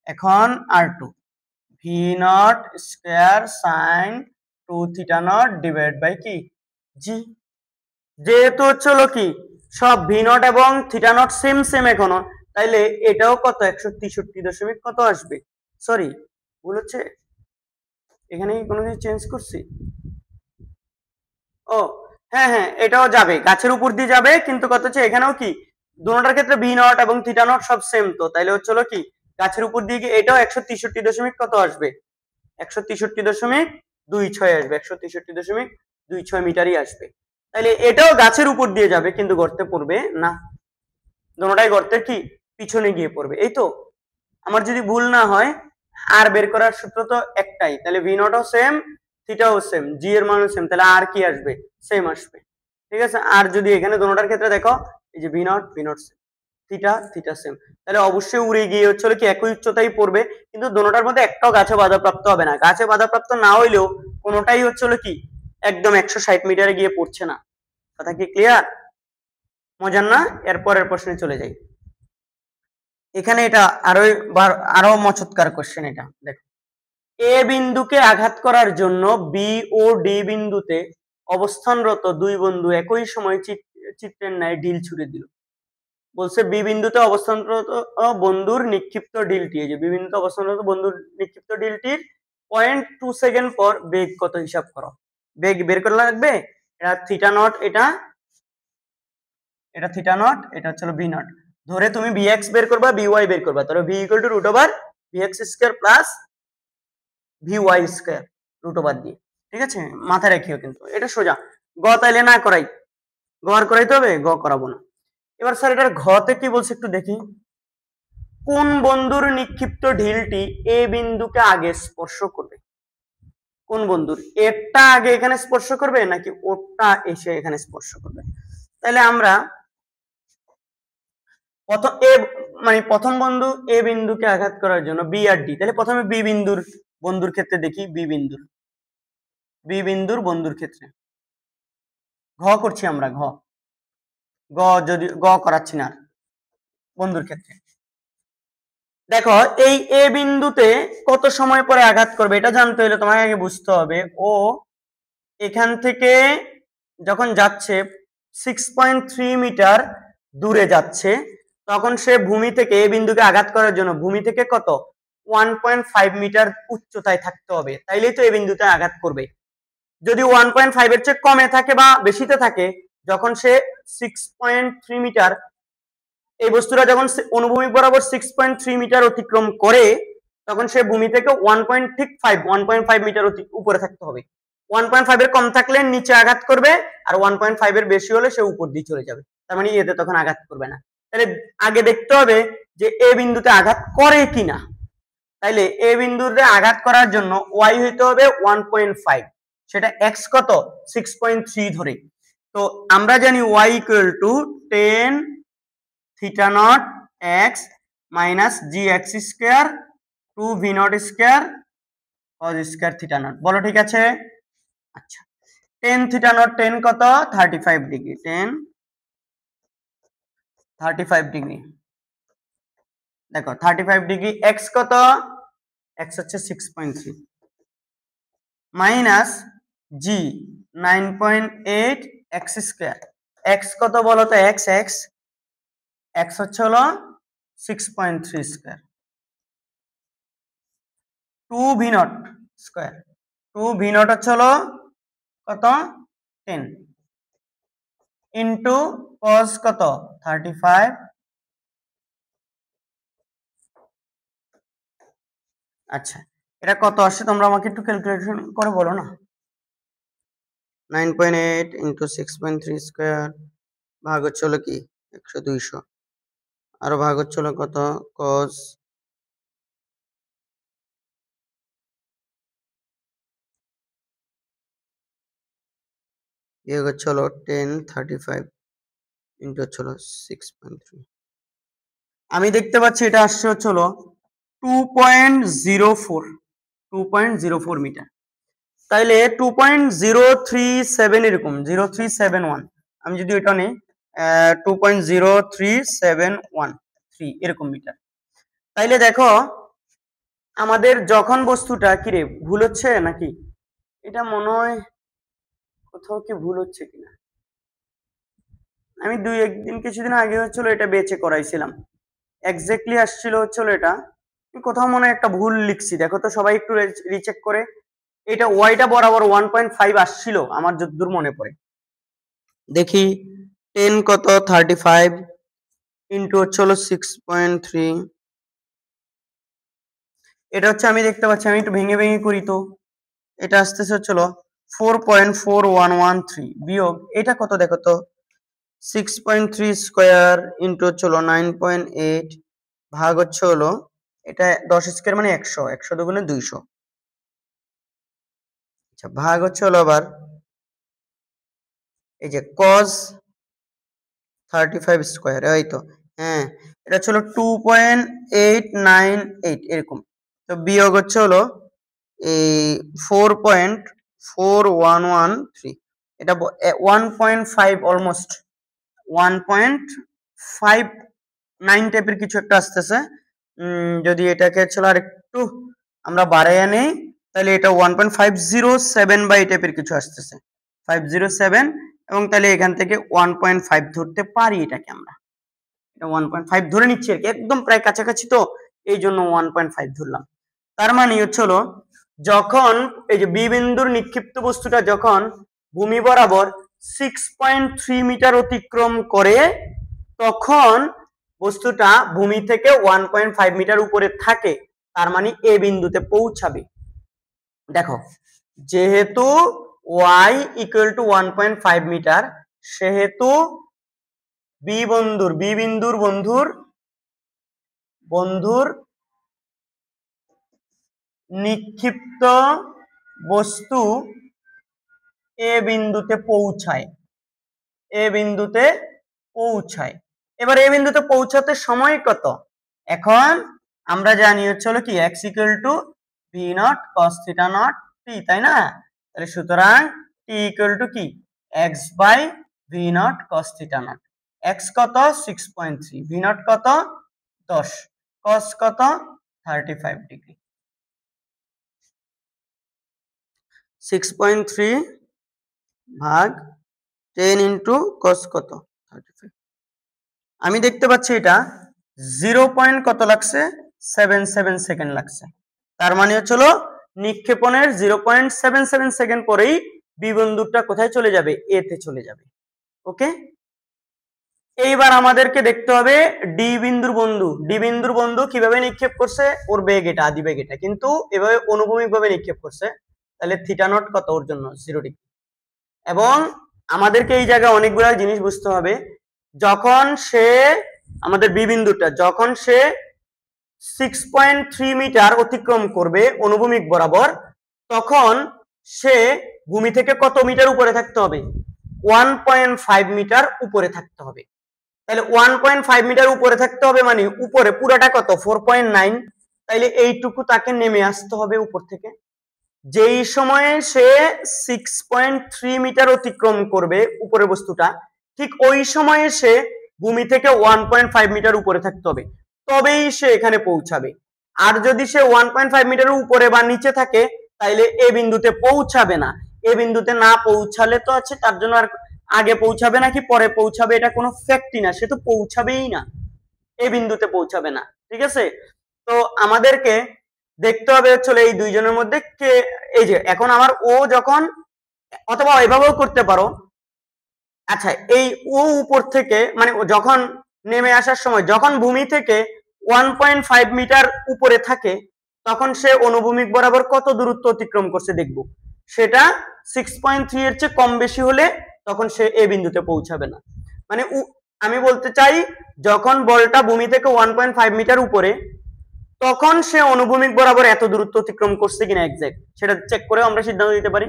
এখন r2 V not square sin 2 theta not divide by কি জি, যেহেতু হচ্ছে কি সব ভি নট এবং থিটা নট সেম সেম এখনো, তাইলে এটাও কত 163 কত আসবে, সরি ভুল হচ্ছে, এখানে কি কোনো কিছু চেঞ্জ করছি, ও হ্যাঁ হ্যাঁ এটাও যাবে, গাছের উপর দিয়ে যাবে, কিন্তু কত হচ্ছে এখানেও কি দুটোটার ক্ষেত্রে ভি নট এবং থিটা নট সব সেম, তো তাইলে হচ্ছে কি গাছের উপর দিয়ে কি এটাও 163 কত আসবে, 163.26 আসবে, 163.26 মিটারই আসবে। তাহলে এটাও গাছের উপর দিয়ে যাবে কিন্তু গর্তে পড়বে না, দুটোটাই গর্তের কি পিছনে গিয়ে পড়বে। এই তো আমার যদি ভুল না হয়, আর বের করার সূত্র তো একটাই, তাহলে ভি নটও সেম, থিটাও সেম, জি এর মানও সেম, তাহলে আর কি আসবে, সেম আসবে। ঠিক আছে, আর যদি এখানে দুটোটার ক্ষেত্রে দেখো, এই যে V naught same, theta theta same, তাহলে অবশ্যই উড়ে গিয়ে হচ্ছে কি একই উচ্চতায় পড়বে, কিন্তু দুটোটার মধ্যে একটাও গাছে বাধাপ্রাপ্ত হবে না। গাছে বাধাপ্রাপ্ত না হইলেও কোনোটাই হচ্ছে কি একদম 160 মিটারে গিয়ে পড়ছে না। কথা কি ক্লিয়ার? মজার না? এর পরের প্রশ্নে চলে যাই। এখানে এটা আরো মচৎকার কোশ্চেন। এটা দেখো, এ বিন্দুকে আঘাত করার জন্য বি ও ডি বিন্দুতে অবস্থানরত দুই বন্ধু একই সময় চিত্রের ন্যায় ঢিল ছুড়ে দিল। বলছে বি বিন্দুতে অবস্থানরত বন্ধুর নিক্ষিপ্ত ঢিলটি, এই যে বি বিন্দুতে অবস্থানরত বন্ধুর নিক্ষিপ্ত ঢিলটির 0.2 সেকেন্ড পর বেগ কত হিসাব করো। বেগ বের করা লাগবে। এটা থিটা নট, এটা থিটা নট, এটা হচ্ছে ভি নট। ধরে তুমি bx বের করবা, by বের করবা, তাহলে v equal to root over bx square plus vy square root over দিয়ে। ঠিক আছে, মাথায় রাখিও কিন্তু এটা সোজা। গ তাইলে না করাই, গ আর করাইতে হবে, গ করাবো না। এবার স্যার এটার ঘতে কি বলছে একটু দেখি। কোন বন্ধুর নিক্ষিপ্ত ঢিলটি এ বিন্দুকে আগে স্পর্শ করবে? কোন বন্ধুর? এরটা আগে এখানে স্পর্শ করবে নাকি ওরটা এসে এখানে স্পর্শ করবে? তাহলে আমরা প্রথম প্রথম বন্ধু এ বিন্দুকে আঘাত করার জন্য বি আর ডি, তাহলে প্রথমে বন্ধুর ক্ষেত্রে দেখি, বি বিন্দুর বন্ধুর ক্ষেত্রে ঘ করছি আমরা, গ করাচ্ছি না, বন্ধুর ক্ষেত্রে দেখো এই এ বিন্দুতে কত সময় পরে আঘাত করবে এটা জানতে হলে তোমাকে আগে বুঝতে হবে ও এখান থেকে যখন যাচ্ছে 6.3 মিটার দূরে যাচ্ছে, তখন সে ভূমি থেকে এই বিন্দুকে আঘাত করার জন্য ভূমি থেকে কত 1.5 মিটার উচ্চতায় থাকতে হবে, তাইলেই তো এই বিন্দুতে আঘাত করবে। যদি 1.5 এর চেয়ে কমে থাকে বা বেশিতে থাকে, যখন সে 6.3 মিটার, এই বস্তুটা যখন অনুভূমিক বরাবর 6.3 মিটার অতিক্রম করে, তখন সে ভূমি থেকে 1.5 মিটার উপরে থাকতে হবে। 1.5 এর কম থাকলে নিচে আঘাত করবে, আর 1.5 এর বেশি হলে সে উপর দিয়ে চলে যাবে, তার মানে এতে তখন আঘাত করবে না। তাহলে আগে দেখতে হবে যে এ বিন্দুতে আঘাত করে কিনা। তাইলে এ বিন্দুতে আঘাত করার জন্য y হইতে হবে 1.5, সেটা x কত 6.3 ধরে। তো আমরা জানি y equal to 10 theta not x minus G X square 2 V not square cos square theta not. বলো ঠিক আছে? আচ্ছা, 10 থিটা নট 10 কত 35 ডিগ্রি, 10 35 ডিগ্রি। দেখো 35 ডিগ্রি, x কত, x হচ্ছে 6.3 মাইনাস জি 9.8 x স্কয়ার, x কত বলো তো, x হচ্ছে হলো 6.3 square, 2 V not square, 2 V not হচ্ছে হলো কত 10 ইনটু cos কত 35। আচ্ছা, এটা কত আসছে তোমরা আমাকে একটু ক্যালকুলেশন করে বলো না। 9.8 ইনটু 6.3 স্কয়ার ভাগ হচ্ছে হলো কি 100 200, আর ভাগ হচ্ছে হলো কত cos বিয়োগ হচ্ছে হলো 10 35 ইনটু হচ্ছে হলো 6.3। আমি দেখতে পাচ্ছি এটা আসছে হচ্ছে হলো 2.04 মিটার। তাইলে 2.037 এরকম 0371, আমি যদি এটা নেই 2.03713 এরকম মিটার। তাইলে দেখো আমাদের যখন বস্তুটা কিরে ভুল হচ্ছে নাকি, এটা মনে হয় কোথাও কি ভুল হচ্ছে কিনা। আমি কিছুদিন আগে হচ্ছিল এটা বেচে করাইছিলাম, এক্স্যাক্টলি আসছিল হচ্ছিল এটা, কোথাও মনে হয় একটা ভুল লিখছি, দেখো তো সবাই একটু রিচেক করে। এটা ওয়াইটা বরাবর 1.5 আসছিল আমার যতদূর মনে পড়ে। দেখি 10 কত 35 ইনটু হচ্ছে হলো 6.3, এটা হচ্ছে আমি দেখতে পাচ্ছি, আমি একটু ভেঙে ভেঙে করি তো এটা আসতেছে হচ্ছিল 4.4113 বিয়োগ এটা কত দেখো তো 6.3 স্কয়ার ইনটু হলো 9.8 ভাগ হলো এটা 10 স্কয়ার মানে 100 100 দুগুণে 200 আচ্ছা ভাগ হলো আবার এই যে cos 35 স্কয়ার এই তো হ্যাঁ এটা হলো 2.898 এরকম তো বিয়োগ হলো এই 4.4113 এটা 1.5 অলমোস্ট 1.59 টাইপের কিছু একটা আসতেছে যদি এটাকে আর একটু আমরা বাড়াইয়া নেই তাহলে এটা 1.507 বা এই টাইপের কিছু আসতেছে 507 এবং তাহলে এখান থেকে 1.5 ধরতে পারি এটাকে আমরা এটা 1.5 ধরে নিচ্ছি আর কি একদম প্রায় কাছাকাছি তো এই জন্য 1.5 ধরলাম তার মানে হলো যখন এই যে বি বিন্দুর নিক্ষিপ্ত বস্তুটা যখন ভূমি বরাবর 6.3 মিটার অতিক্রম করে তখন বস্তুটা ভূমি থেকে 1.5 মিটার উপরে থাকে তার মানে এ বিন্দুতে পৌঁছাবে দেখো যেহেতু y ইকুয়াল টু 1.5 মিটার সেহেতু বি বন্ধুর নিক্ষিপ্ত বস্তু এ বিন্দুতে পৌঁছায় এবার এ বিন্দুতে পৌঁছাতে সময় কত এখন আমরা জানি হলো কি x equal to v not cos theta not t তাই না তাহলে সুতরাং t ইকুয়াল টু কি x by v not cos theta not x কত 6.3 v নট কত 10 cos কত 35 ডিগ্রি 6.3 ভাগ 10 ইনটু cos কত 35 আমি দেখতে পাচ্ছি এটা 0 পয়েন্ট কত লাগছে 77 সেকেন্ড লাগছে তার মানে হলো নিক্ষেপণের 0.77 সেকেন্ড পরেই বি বিন্দুটা কোথায় চলে যাবে এ তে চলে যাবে ওকে এইবার আমাদেরকে দেখতে হবে ডি বিন্দুর বন্ধু কিভাবে নিক্ষেপ করছে ওর বেগ এটা আদি বেগ এটা কিন্তু এভাবে অনুভূমিক ভাবে নিক্ষেপ করছে তাহলে থিটা নট কত ওর জন্য 0 ডিগ্রি এবং আমাদেরকে এই জায়গায় অনেকগুলো জিনিস বুঝতে হবে যখন সে আমাদের বি বিন্দুটা যখন সে 6.3 মিটার অতিক্রম করবে অনুভূমিক বরাবর তখন সে ভূমি থেকে কত মিটার উপরে থাকতে হবে 1.5 মিটার উপরে থাকতে হবে তাহলে 1.5 মিটার উপরে থাকতে হবে মানে উপরে পুরাটা কত 4.9 তাইলে এইটুকু তাকে নেমে আসতে হবে উপর থেকে যেই সময়ে সে 6.3 মিটার অতিক্রম করবে উপরে বস্তুটা ঠিক ওই সময়ে সে ভূমি থেকে 1.5 মিটার উপরে থাকতে হবে তবেই সে এখানে পৌঁছাবে আর যদি সে 1.5 মিটারের উপরে বা নিচে থাকে তাইলে এ বিন্দুতে পৌঁছাবে না এ বিন্দুতে না পৌঁছালে তো আছে তার জন্য আর আগে পৌঁছাবে নাকি পরে পৌঁছাবে এটা কোনো ফ্যাক্টই না সে তো পৌঁছাবেই না এ বিন্দুতে পৌঁছাবে না ঠিক আছে তো আমাদেরকে দেখতে হবে হচ্ছে এই দুইজনের মধ্যে কে এই যে এখন আমার ও যখন অথবা এভাবেও করতে পারো আচ্ছা এই ও উপর থেকে মানে যখন নেমে আসার সময় যখন ভূমি থেকে 1.5 মিটার উপরে থাকে তখন সে অনুভূমিক বরাবর কত দূরত্ব অতিক্রম করছে দেখব সেটা 6.3 এর চেয়ে কম বেশি হলে তখন সে এ বিন্দুতে পৌঁছাবে না মানে আমি বলতে চাই যখন বলটা ভূমি থেকে 1.5 মিটার উপরে তখন সে অনুভূমিক বরাবর এত দূরত্ব অতিক্রম করছে কিনা এক্সাক্ট সেটা চেক করে আমরা সিদ্ধান্ত দিতে পারি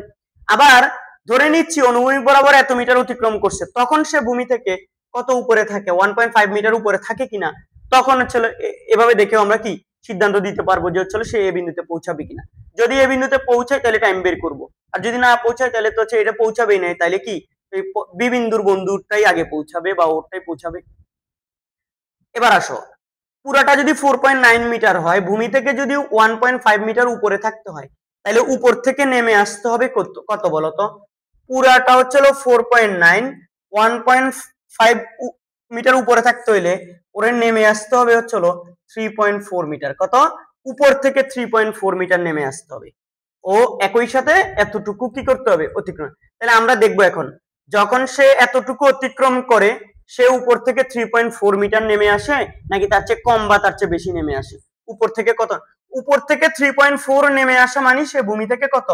আবার ধরে নিচ্ছি অনুভূমিক বরাবর এত মিটার অতিক্রম করছে তখন সে ভূমি থেকে কত উপরে থাকে 1.5 মিটার উপরে থাকে কিনা তখন এভাবে দেখেও আমরা কি সিদ্ধান্ত দিতে পারবো যে সে এ বিন্দুতে পৌঁছাবে কিনা যদি এ বিন্দুতে পৌঁছায় তাহলে টাইম বের করব আর যদি না পৌঁছায় তাহলে তো এটা পৌঁছাবেই না তাহলে কি বি বিন্দুর বন্ধুটাই আগে পৌঁছাবে বা ওরটাই পৌঁছাবে এবার আসো পুরাটা যদি 4.9 মিটার হয় ভূমি থেকে যদি 1.5 মিটার উপরে থাকতে হয় তাহলে উপর থেকে নেমে আসতে হবে কত বলতো পুরাটা হচ্ছে 4.9 1.5 মিটার উপরে থাকতে হইলে ওরে নেমে আসতে হবে হচ্ছে 3.4 মিটার কত উপর থেকে 3.4 মিটার নেমে আসতে হবে ও একই সাথে এতটুকু কি করতে হবে অতিক্রম তাহলে আমরা দেখবো এখন যখন সে এতটুকু অতিক্রম করে সে উপর থেকে 3.4 মিটার নেমে আসে নাকি তার চেয়ে কম বা তার চেয়ে বেশি নেমে আসে উপর থেকে কত উপর থেকে 3.4 নেমে আসা মানে সে ভূমি থেকে কত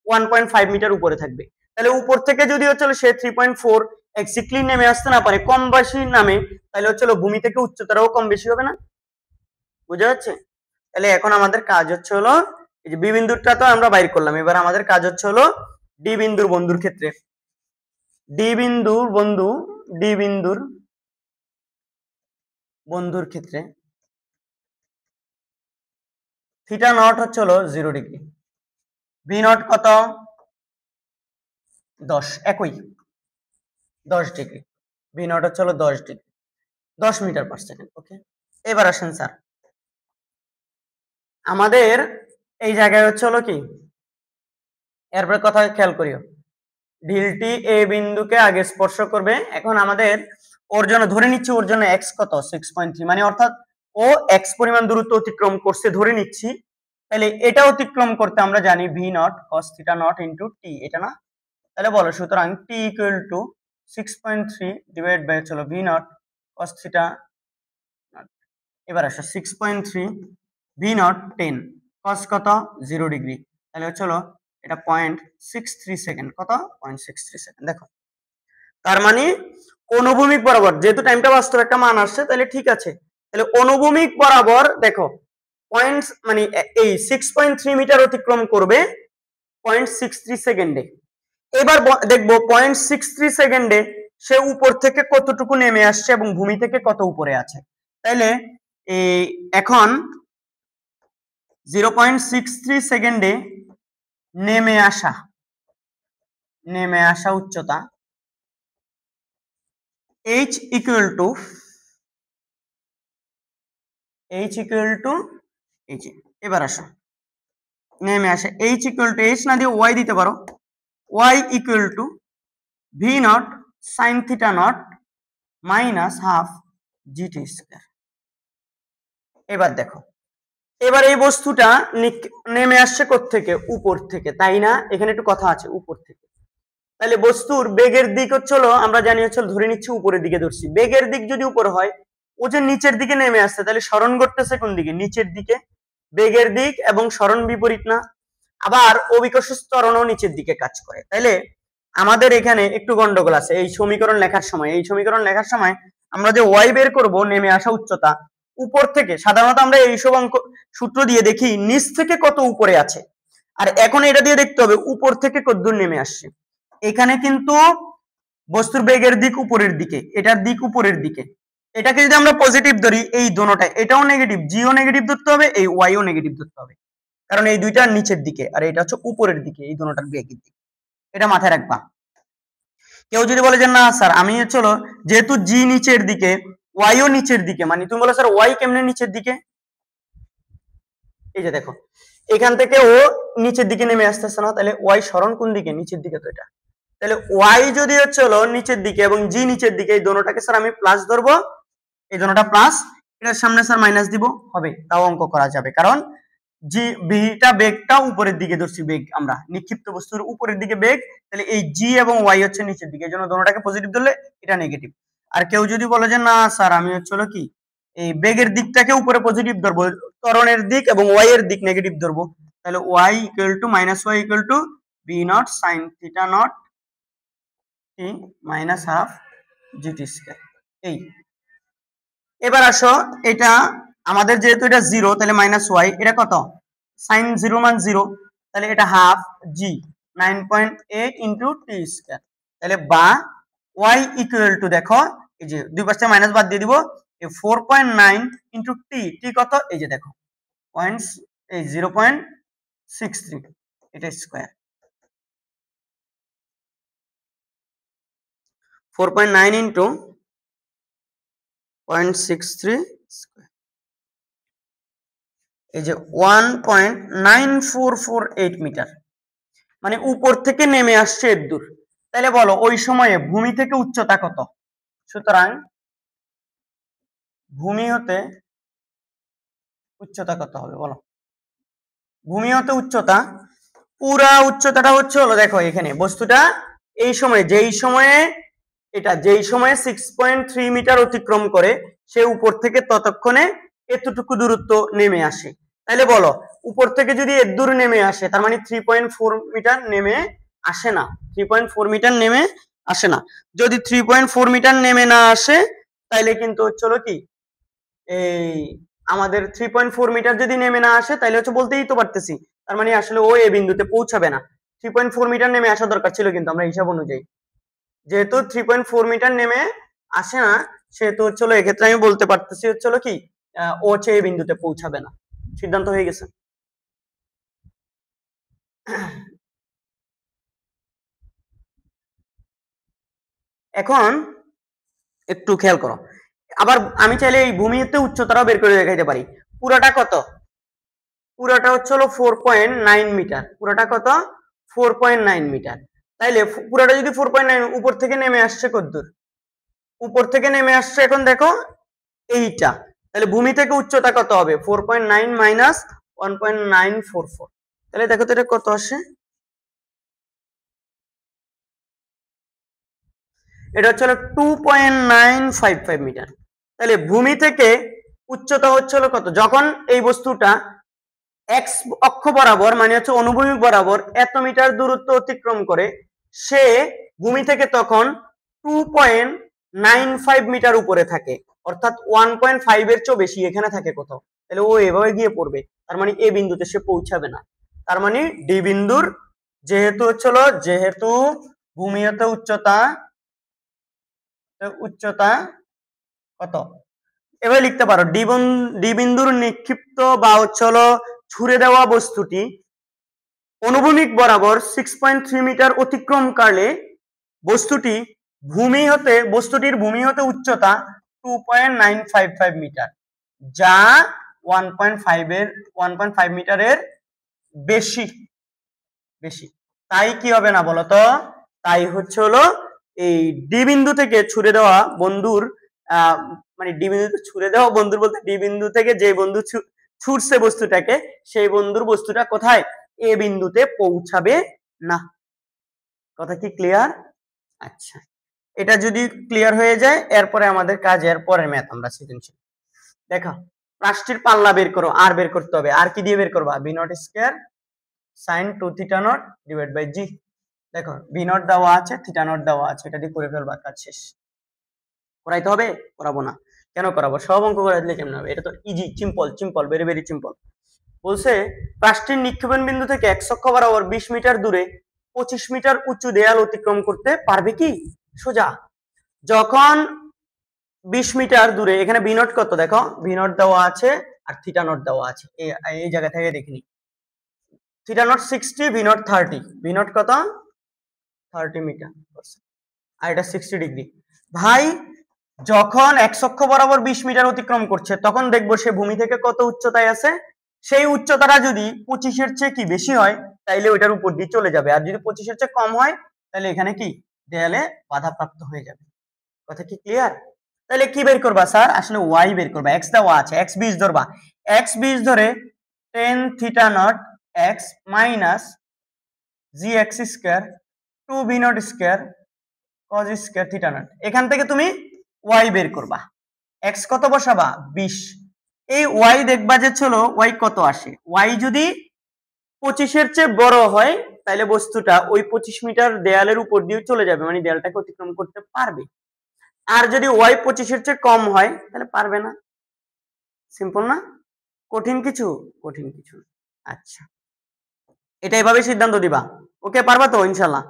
1.5 মিটার উপরে থাকবে। তাহলে উপর থেকে যদি হচ্ছে সে 3.4 এক্স্যাক্টলি নেমে আসতে না পারে, কম বেশি নামে, তাহলে হচ্ছে ভূমি থেকে উচ্চতাটাও কম বেশি হবে না? বুঝা যাচ্ছে? তাহলে এখন আমাদের কাজ হচ্ছে হলো এই যে বি বিন্দুটা তো আমরা বাইর করলাম, এবার আমাদের কাজ হচ্ছে হলো ডি বিন্দুর বন্ধুর ক্ষেত্রে, ডি বিন্দুর বন্ধুর ক্ষেত্রে থিটা নট হচ্ছে হলো 0 ডিগ্রি, ভি নট কত 10, একই 10 ডিগ্রি, ভি নট হচ্ছে হলো 10 ডিগ্রি, 10 মিটার পার সেকেন্ড। ওকে, এবার আসেন স্যার, আমাদের এই জায়গায় হচ্ছে হলো কি, এরপরে কথা খেয়াল করিও, ঢিলটি এ বিন্দুকে আগে স্পর্শ করবে। এখন আমাদের ওর জন্য ধরে নিচ্ছি, ওর জন্য এক্স কত 6.3, মানে অর্থাৎ ও এক্স পরিমাণ দূরত্ব অতিক্রম করছে ধরে নিচ্ছি। তাহলে এটা অতিক্রম করতে আমরা জানি V not cos theta not into T, এটা না? তাহলে বলো, সুতরাং T equal to 6.3 divide by চলো ভি নট কস থিটা, এবার আসো 6.3 ভি নট 10 কস কত 0 ডিগ্রি, তাহলে চলো এটা 0.63 সেকেন্ড, কত 0.63 সেকেন্ড। দেখো, তার মানে অনুভূমিক বরাবর, যেহেতু টাইমটা বাস্তব একটা মান আসছে তাহলে ঠিক আছে, তাহলে অনুভূমিক বরাবর দেখো পয়েন্ট মানে এই 6.3 মিটার অতিক্রম করবে 0.63 সেকেন্ডে। এবার দেখবো 0.63 সেকেন্ডে সে উপর থেকে কতটুকু নেমে আসছে এবং ভূমি থেকে কত উপরে আছে। তাইলে এই এখন 0.63 সেকেন্ডে নেমে আসা উচ্চতা h ইকুয়াল টু h, এবার আসো নেমে আসে h ইকুয়াল টু h না দিয়ে y দিতে পারো, y equal to V not sine theta not minus half GT square. এবার দেখো, এবার এই বস্তুটা নেমে আসছে কোত্থেকে? উপর থেকে, তাই না? এখানে একটু কথা আছে, উপর থেকে। তাহলে বস্তুর বেগের দিক হচ্ছে আমরা জানি হচ্ছে ধরে নিচ্ছি উপরের দিকে ধরছি, বেগের দিক যদি উপর হয়, ও যে নিচের দিকে নেমে আসছে, তাহলে সরণ করতেছে কোন দিকে? নিচের দিকে। বেগের দিক এবং সরণ বিপরীত না? আবার অভিকর্ষ ত্বরণও নিচের দিকে কাজ করে। তাইলে আমাদের এখানে একটু গন্ডগোল আছে এই সমীকরণ লেখার সময়। আমরা যে ওয়াই বের করব, নেমে আসা উচ্চতা উপর থেকে, সাধারণত আমরা এইসব অঙ্ক সূত্র দিয়ে দেখি নিচ থেকে কত উপরে আছে, আর এখন এটা দিয়ে দেখতে হবে উপর থেকে কতদূর নেমে আসছে। এখানে কিন্তু বস্তুর বেগের দিক উপরের দিকে, এটার দিক উপরের দিকে, এটাকে যদি আমরা পজিটিভ ধরি, এই দোনোটা, এটাও নেগেটিভ, জিও নেগেটিভ ধরতে হবে, এই ওয়াইও নেগেটিভ ধরতে হবে, কারণ এই দুইটা নিচের দিকে আর এটা হচ্ছে উপরের দিকে, এই দোনোটার বেগের দিক, এটা মাথায় রাখবা। কেউ যদি বলে যে না স্যার আমি চলো যেহেতু জি নিচের দিকে ওয়াইও নিচের দিকে, মানে তুমি বলো স্যার ওয়াই কেমনে নিচের দিকে? এই যে দেখো, এখান থেকে ও নিচের দিকে নেমে আসতেছে না, তাহলে ওয়াই সরণ কোন দিকে? নিচের দিকে। তো এটা তাহলে ওয়াই যদি হচ্ছে নিচের দিকে এবং জি নিচের দিকে, এই দোনোটাকে স্যার আমি প্লাস ধরবো, এই দোনোটা প্লাস, এটার সামনে স্যার মাইনাস দিব, হবে, তাও অঙ্ক করা যাবে, কারণ জি বিটা বেগটা উপরের দিকে ধরছি, বেগ আমরা নিক্ষিপ্ত বস্তুর উপরের দিকে বেগ, তাহলে এই জি এবং ওয়াই হচ্ছে নিচের দিকে, এই জন্য দোনোটাকে পজিটিভ ধরলে এটা নেগেটিভ। আর কেউ যদি বলে যে না স্যার আমি হচ্ছে কি এই বেগের দিকটাকে উপরে পজিটিভ ধরবো, ত্বরণের দিক এবং ওয়াই এর দিক নেগেটিভ ধরবো, তাহলে Y equal to minus Y equal to B not sine theta not T minus half GT square. এই এবার আসো, এটা আমাদের যেহেতু এটা 0, তাহলে মাইনাস ওয়াই, এটা কত? সাইন 0 মান 0, তাহলে এটা হাফ জি 9.8 ইন্টু টি স্কয়ার। তাহলে বা ওয়াই ইকুয়াল টু, দেখো এই যে দুই পাশে মাইনাস বাদ দিয়ে দিব, 4.9 ইন্টু টি, টি কত? এই যে দেখো পয়েন্টস, এই 0.63, এটা স্কয়ার, 4.9 ইন্টু 0.63 স্কয়ার, এই যে 1.9448 মিটার, মানে উপর থেকে নেমে আসছে এর দূর। তাহলে বলো ওই সময়ে ভূমি থেকে উচ্চতা কত? সুতরাং ভূমি হতে উচ্চতা কত হবে বলো? ভূমি হতে উচ্চতা, পুরা উচ্চতাটা হচ্ছে দেখো এখানে বস্তুটা এই সময়ে, যেই সময়ে 6.3 মিটার অতিক্রম করে, সে উপর থেকে ততক্ষণে এতটুকু দূরত্ব নেমে আসে। তাহলে বলো উপর থেকে যদি এর দূর নেমে আসে তার মানে 3.4 মিটার নেমে আসে না, 3.4 মিটার নেমে আসে না। যদি 3.4 মিটার নেমে না আসে তাহলে কিন্তু হচ্ছে কি এই আমাদের 3.4 মিটার যদি নেমে না আসে তাহলে হচ্ছে বলতেই তো পারতেছি তার মানে আসলে ও এ বিন্দুতে পৌঁছাবে না। 3.4 মিটার নেমে আসা দরকার ছিল কিন্তু আমরা হিসাব অনুযায়ী, যেহেতু 3.4 মিটার নেমে আসে না সেহেতু হচ্ছে এক্ষেত্রে আমি বলতে পারতেছি হচ্ছে কি ও হচ্ছে এই বিন্দুতে পৌঁছাবে না। সিদ্ধান্ত হয়ে গেছে। এখন একটু খেয়াল করো, আবার আমি চাইলে এই ভূমিতে উচ্চতাটাও বের করে দেখাইতে পারি। পুরাটা কত? পুরাটা হচ্ছে 4.9 মিটার। পুরাটা কত? 4.9 মিটার। তাইলে পুরাটা যদি 4.9 উপর থেকে নেমে আসছে কতদূর? উপর থেকে নেমে আসছে এখন দেখো এইটা, তাহলে ভূমি থেকে উচ্চতা কত হবে? 4.9 মাইনাস 1.944, তাহলে দেখো তো এটা কত আসে। এটা হচ্ছে 2.955 মিটার। তাহলে ভূমি থেকে উচ্চতা হচ্ছে কত? যখন এই বস্তুটা এক্স অক্ষ বরাবর মানে হচ্ছে অনুভূমিক বরাবর এত মিটার দূরত্ব অতিক্রম করে সে ভূমি থেকে তখন 2.95 মিটার উপরে থাকে, অর্থাৎ 1.5 এর চেয়ে বেশি এখানে থাকে কোথাও। তাহলে ও এভাবে গিয়ে পড়বে, তার মানে এ বিন্দুতে সে পৌঁছাবে না। তার মানে ডি বিন্দুর যেহেতু যেহেতু ভূমি হতে উচ্চতা উচ্চতা কত, এভাবে লিখতে পারো ডি বিন্দুর নিক্ষিপ্ত বা ছুড়ে দেওয়া বস্তুটি অনুভূমিক বরাবর 6.3 মিটার অতিক্রমকালে বস্তুটির ভূমি হতে উচ্চতা 2.955 মিটার, যা 1.5 মিটারের বেশি বেশি। তাই কি হবে না বলতো? তাই হচ্ছে এই ডি বিন্দু থেকে ছুড়ে দেওয়া বন্ধুর মানে ডি বিন্দুতে ছুড়ে দেওয়া বন্ধুর বলতে ডি বিন্দু থেকে যে বন্ধু ছুটছে বস্তুটাকে সেই বন্ধুর বস্তুটা কোথায়? এ বিন্দুতে পৌঁছাবে না। কথা কি ক্লিয়ার? আচ্ছা, এটা যদি ক্লিয়ার হয়ে যায় এরপরে আমাদের কাজের পরের ম্যাথ আমরা সৃজনশীল। দেখো রাশিটির পাল্লা বের করো, আর বের করতে হবে। আর কি দিয়ে বের করবা? B not square sin 2 theta not divide by G. দেখো বি নট দেওয়া আছে, থিটা নট দেওয়া আছে, এটা দিয়ে করে ফেলবা, কাজ শেষ। করাইতে হবে? করাবো না। কেন করাবো? সব অঙ্ক করে দিলে কেমন হবে? এটা তো easy, simple, very very simple. বলছে প্রাচীর নিক্ষেপণ বিন্দু থেকে এক অক্ষ বরাবর 20 মিটার দূরে 25 মিটার উঁচু দেয়াল অতিক্রম করতে পারবে কি? সোজা যখন 20 মিটার দূরে, এখানে বি নট কত দেখো, বি নট দেওয়া আছে আর থিটা নট দেওয়া আছে, এই জায়গা থেকে দেখিনি। Theta not 60, V naught 30, V not কত? 30 মিটার আর এটা 60 ডিগ্রি। ভাই যখন এক অক্ষ বরাবর 20 মিটার অতিক্রম করছে তখন দেখবো সে ভূমি থেকে কত উচ্চতায় আছে। সেই উচ্চতাটা যদি 25-এর চেয়ে কি বেশি হয় তাইলে ওইটার উপর দিয়ে চলে যাবে, আর যদি 25-এর চেয়ে কম হয় তাহলে এখানে কি দেয়ালে বাধাপ্রাপ্ত হয়ে যাবে। কথা কি ক্লিয়ার? তাহলে কি বের করবা স্যার? আসলে ওয়াই বের করবা। এক্স দেওয়া আছে, এক্স 20 ধরবা, এক্স 20 ধরে tan theta not X minus G X square 2 V not square cos square theta not. এখান থেকে তুমি ওয়াই বের করবা। এক্স কত বসাবা? 20। এই ওয়াই দেখবা যে চলো ওয়াই কত আসে। ওয়াই যদি 25-এর চেয়ে বড় হয় তাহলে বস্তুটা ওই 25 মিটার দেয়ালের উপর দিয়ে চলে যাবে, মানে দেয়ালটাকে অতিক্রম করতে পারবে। আর যদি ওয়াই 25-এর চেয়ে কম হয় তাহলে পারবে না। সিম্পল না? কঠিন কিছু? কঠিন কিছু। আচ্ছা, এটা এভাবে সিদ্ধান্ত দিবা। ওকে, পারবা তো ইনশাল্লাহ?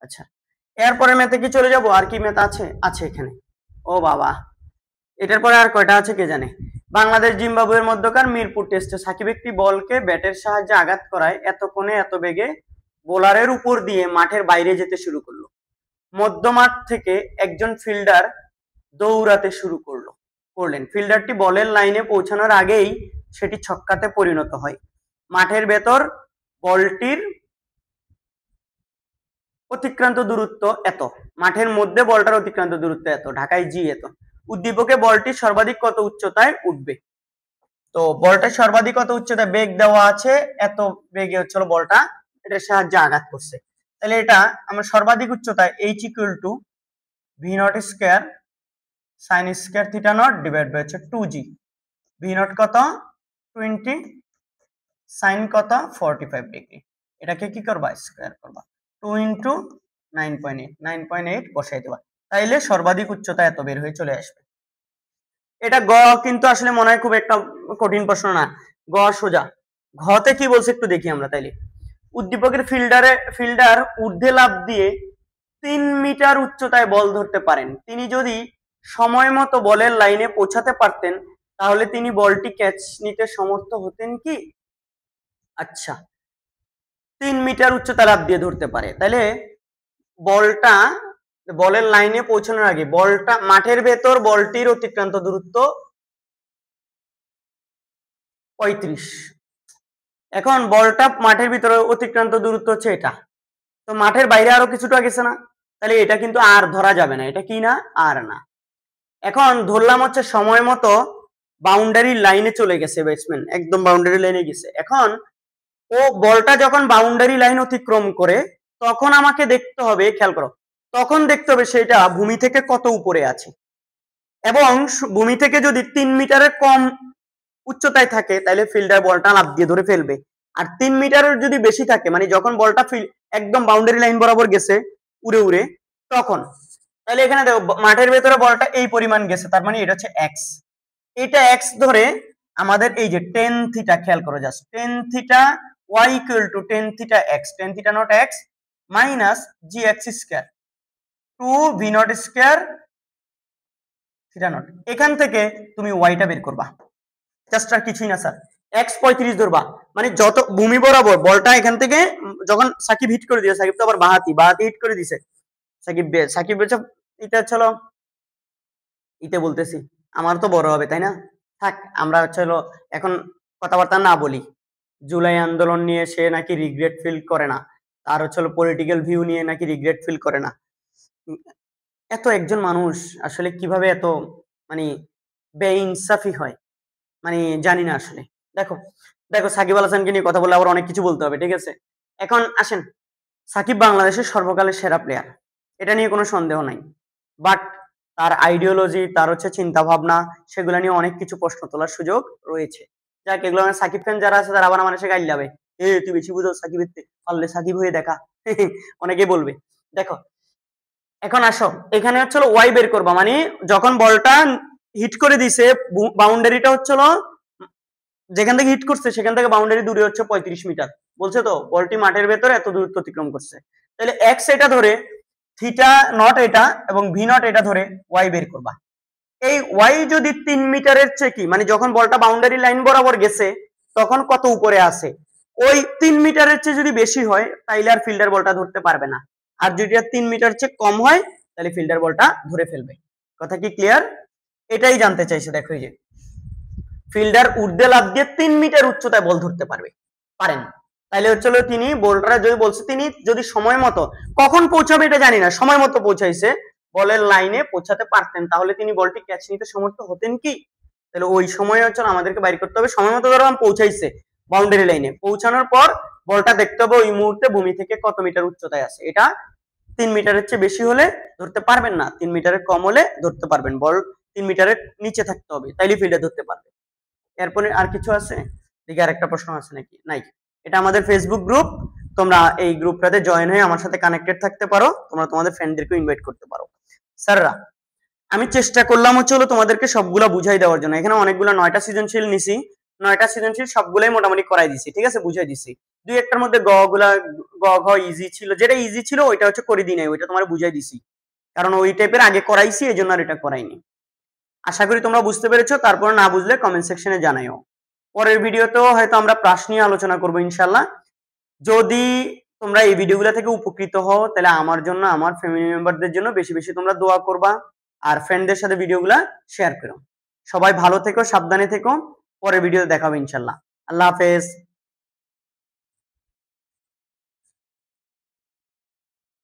আচ্ছা, এরপরে ম্যাথে কি চলে যাব? আর কি ম্যাথ আছে? আছে এখানে। ও বাবা, এটার পরে আর কয়টা আছে কে জানে। বাংলাদেশ জিম্বাবুয়ের মধ্যকার মিরপুর টেস্টে সাকিব একটি বলকে ব্যাটের সাহায্যে আঘাত করায় এত কোণে এত বেগে বোলারের উপর দিয়ে মাঠের বাইরে যেতে শুরু করলো। মধ্যমাঠ থেকে একজন ফিল্ডার দৌড়াতে শুরু করলেন। ফিল্ডারটি বলের লাইনে পৌঁছানোর আগেই সেটি ছক্কাতে পরিণত হয়। মাঠের ভেতর বলটির অতিক্রান্ত দূরত্ব এত, মাঠের মধ্যে বলটার অতিক্রান্ত দূরত্ব এত, ঢাকায় জি এত। উদ্দীপকে বলটি সর্বাধিক কত উচ্চতায় উঠবে? তো বলটা সর্বাধিক কত উচ্চতায়, বেগ দেওয়া আছে এত বেগে হচ্ছে বলটা এটার সাহায্যে আঘাত করছে। তাহলে এটা আমরা সর্বাধিক উচ্চতায় h equal to V not square sine square theta not divide by হচ্ছে 2g। ভি নট কত? 20 সাইন কত 45 ডিগ্রি, এটাকে কি করবা স্কয়ার করবা 2 ইনটু 9.8 9.8 বসাই দেবা, তাইলে সর্বাধিক উচ্চতা এত বের হয়ে চলে আসবে। এটা গ কিন্তু আসলে মনে হয় খুব একটা কঠিন প্রশ্ন না, গ সোজা। ঘতে কি বলছে একটু দেখি আমরা তাইলে। উদ্দীপকের ফিল্ডার ঊর্ধ্বে লাফ দিয়ে 3 মিটার উচ্চতায় বল ধরতে পারেন। তিনি যদি সময় মতো বলের লাইনে পৌঁছাতে পারতেন তাহলে তিনি বলটি ক্যাচ নিতে সমর্থ হতেন কি? আচ্ছা, 3 মিটার উচ্চতা লাফ দিয়ে ধরতে পারে, তাহলে বলটা বলের লাইনে পৌঁছানোর আগে বলটা মাঠের ভেতর বলটির অতিক্রান্ত দূরত্ব 35। এখন বলটা মাঠের ভিতরে অতিক্রান্ত দূরত্ব হচ্ছে এটা, তো মাঠের বাইরে আরো কিছুটা গেছে না, তাহলে এটা কিন্তু আর ধরা যাবে না, এটা কি না আর না। এখন ধরলাম হচ্ছে সময় মতো বাউন্ডারি লাইনে চলে গেছে ব্যাটসম্যান, একদম বাউন্ডারি লাইনে গেছে। এখন ও বলটা যখন বাউন্ডারি লাইন অতিক্রম করে তখন আমাকে দেখতে হবে, খেয়াল করো, তখন দেখতে হবে সেটা ভূমি থেকে কত উপরে আছে, এবং ভূমি থেকে যদি 3 মিটারের কম উচ্চতায় থাকে তাহলে ফিল্ডার বলটা লাফ দিয়ে ধরে ফেলবে। আর 3 মিটারের যদি বেশি থাকে, মানে যখন বলটা একদম বাউন্ডারি লাইন বরাবর গেছে উড়ে উড়ে, তখন তাহলে এখানে দেখো মাঠের ভেতরে বলটা এই পরিমাণ গেছে, তার মানে এটা হচ্ছে এক্স। এটা এক্স ধরে আমাদের এই যে টেন থিটা, খেয়াল করো just tan theta Y equal to tan theta X, tan theta not X minus G X square two V not square theta not. এখান থেকে তুমি ওয়াইটা বের করবা, জাস্ট আর কিছুই না স্যার। এক্স 35 ধরবা, মানে যত ভূমি বরাবর বলটা এখান থেকে যখন সাকিব হিট করে দিয়েছে, সাকিব তো আবার বাহাতি হিট করে দিছে, সাকিব বলছে এটা চলো ইতে বলতেছি, আমার তো বড় হবে তাই না, থাক আমরা চলো এখন কথাবার্তা না বলি। জুলাই আন্দোলন নিয়ে সে নাকি রিগ্রেট ফিল করে না, তার হচ্ছে পলিটিক্যাল ভিউ নিয়ে নাকি রিগ্রেট ফিল করে না। এত একজন মানুষ আসলে কিভাবে এত মানে বেইনসাফি হয়, মানে জানি না আসলে। দেখো দেখো সাকিব আল হাসানকে নিয়ে কথা বললে আবার অনেক কিছু বলতে হবে, ঠিক আছে। এখন আসেন, সাকিব বাংলাদেশের সর্বকালের সেরা প্লেয়ার, এটা নিয়ে কোনো সন্দেহ নাই, বাট তার আইডিওলজি, তার হচ্ছে চিন্তা ভাবনা, সেগুলো নিয়ে অনেক কিছু প্রশ্ন তোলার সুযোগ রয়েছে। যাক, এগুলো সাকিব ফ্যান যারা আছে তারা আবার আমার এসে গাইল যাবে, তুই বেশি বুঝো সাকিবের, পারলে সাকিব হয়ে দেখা অনেকে বলবে। দেখো এখন আসো, এখানে হচ্ছে ওয়াই বের করবা, মানে যখন বলটা হিট করে দিছে বাউন্ডারিটা হচ্ছিল যেখান থেকে হিট করছে সেখান থেকে বাউন্ডারি দূরে হচ্ছে 35 মিটার, বলছে তো বলটি মাঠের ভেতরে এত দূরত্ব অতিক্রম করছে, তাহলে এক্স এটা ধরে, থিটা নট এটা এবং ভি নট এটা ধরে ওয়াই বের করবা। এই ওয়াই যদি 3 মিটারের চেয়ে কি, মানে যখন বলটা বাউন্ডারি লাইন বরাবর গেছে তখন কত উপরে আছে, ওই 3 মিটারের চেয়ে যদি বেশি হয় তাইলে আর ফিল্ডার বলটা ধরতে পারবে না, আর যদি 3 মিটার চেয়ে কম হয় তাহলে ফিল্ডার বলটা ধরে ফেলবে। কথা কি ক্লিয়ার? এটাই জানতে চাইছে। দেখো এই যে ফিল্ডার ঊর্ধ্বে লাফ দিয়ে 3 মিটার উচ্চতায় বল ধরতে পারেন, তাইলে হচ্ছে তিনি বোল্ডাররা যদি বলছে তিনি যদি সময় মতো, কখন পৌঁছাবে এটা জানি না, সময় মতো পৌঁছাইছে, বলের লাইনে পৌঁছাতে পারতেন তাহলে তিনি বলটি ক্যাচ নিতে সমর্থ হতেন কি? তাহলে ওই সময় হচ্ছে আমাদেরকে বাইর করতে হবে সময় মতো, ধরো পৌঁছাইছে বাউন্ডারি লাইনে, পৌঁছানোর পর বলটা দেখতে হবে ওই মুহূর্তে ভূমি থেকে কত মিটার উচ্চতায় আছে। এটা 3 মিটারের চেয়ে বেশি হলে ধরতে পারবেন না, 3 মিটারের কম হলে ধরতে পারবেন, বল 3 মিটারের নিচে থাকতে হবে, তাইলে ফিল্ডার ধরতে পারবে। এরপরে আর কিছু আছে দেখি, আর একটা প্রশ্ন আছে নাকি? নাই। এটা আমাদের ফেসবুক গ্রুপ, তোমরা এই গ্রুপটাতে জয়েন হয়ে আমার সাথে কানেক্টেড থাকতে পারো, তোমরা তোমাদের ফ্রেন্ডদেরকে ইনভাইট করতে পারো। স্যাররা আমি চেষ্টা করলাম হচ্ছে তোমাদেরকে সবগুলা বুঝাই দেওয়ার জন্য, এখানে অনেকগুলো 9টা সৃজনশীল নিছি, 9টা সৃজনশীল সবগুলাই মোটামুটি করাই দিছি, ঠিক আছে, বুঝাই দিছি। দুই একটার মধ্যে গ ঘ ইজি ছিল, যেটা ইজি ছিল ওইটা হচ্ছে করে দিই নাই, ওইটা তোমার বুঝাই দিছি, কারণ ওই টাইপের আগে করাইছি এই জন্য আর এটা করাইনি। আশা করি তোমরা বুঝতে পেরেছো, তারপর না বুঝলে কমেন্ট সেকশনে জানাইও। পরের ভিডিওতেও হয়তো আমরা প্রাশ্ন নিয়ে আলোচনা করবো ইনশাল্লাহ। যদি তোমরা এই ভিডিওগুলো থেকে উপকৃত হও তাহলে আমার জন্য, আমার ফ্যামিলি মেম্বারদের জন্য বেশি বেশি তোমরা দোয়া করবা, আর ফ্রেন্ডদের সাথে ভিডিওগুলা শেয়ার করো। সবাই ভালো থেকো, সাবধানে থেকো, পরের ভিডিওতে দেখা হবে ইনশাল্লাহ। আল্লাহ হাফেজ।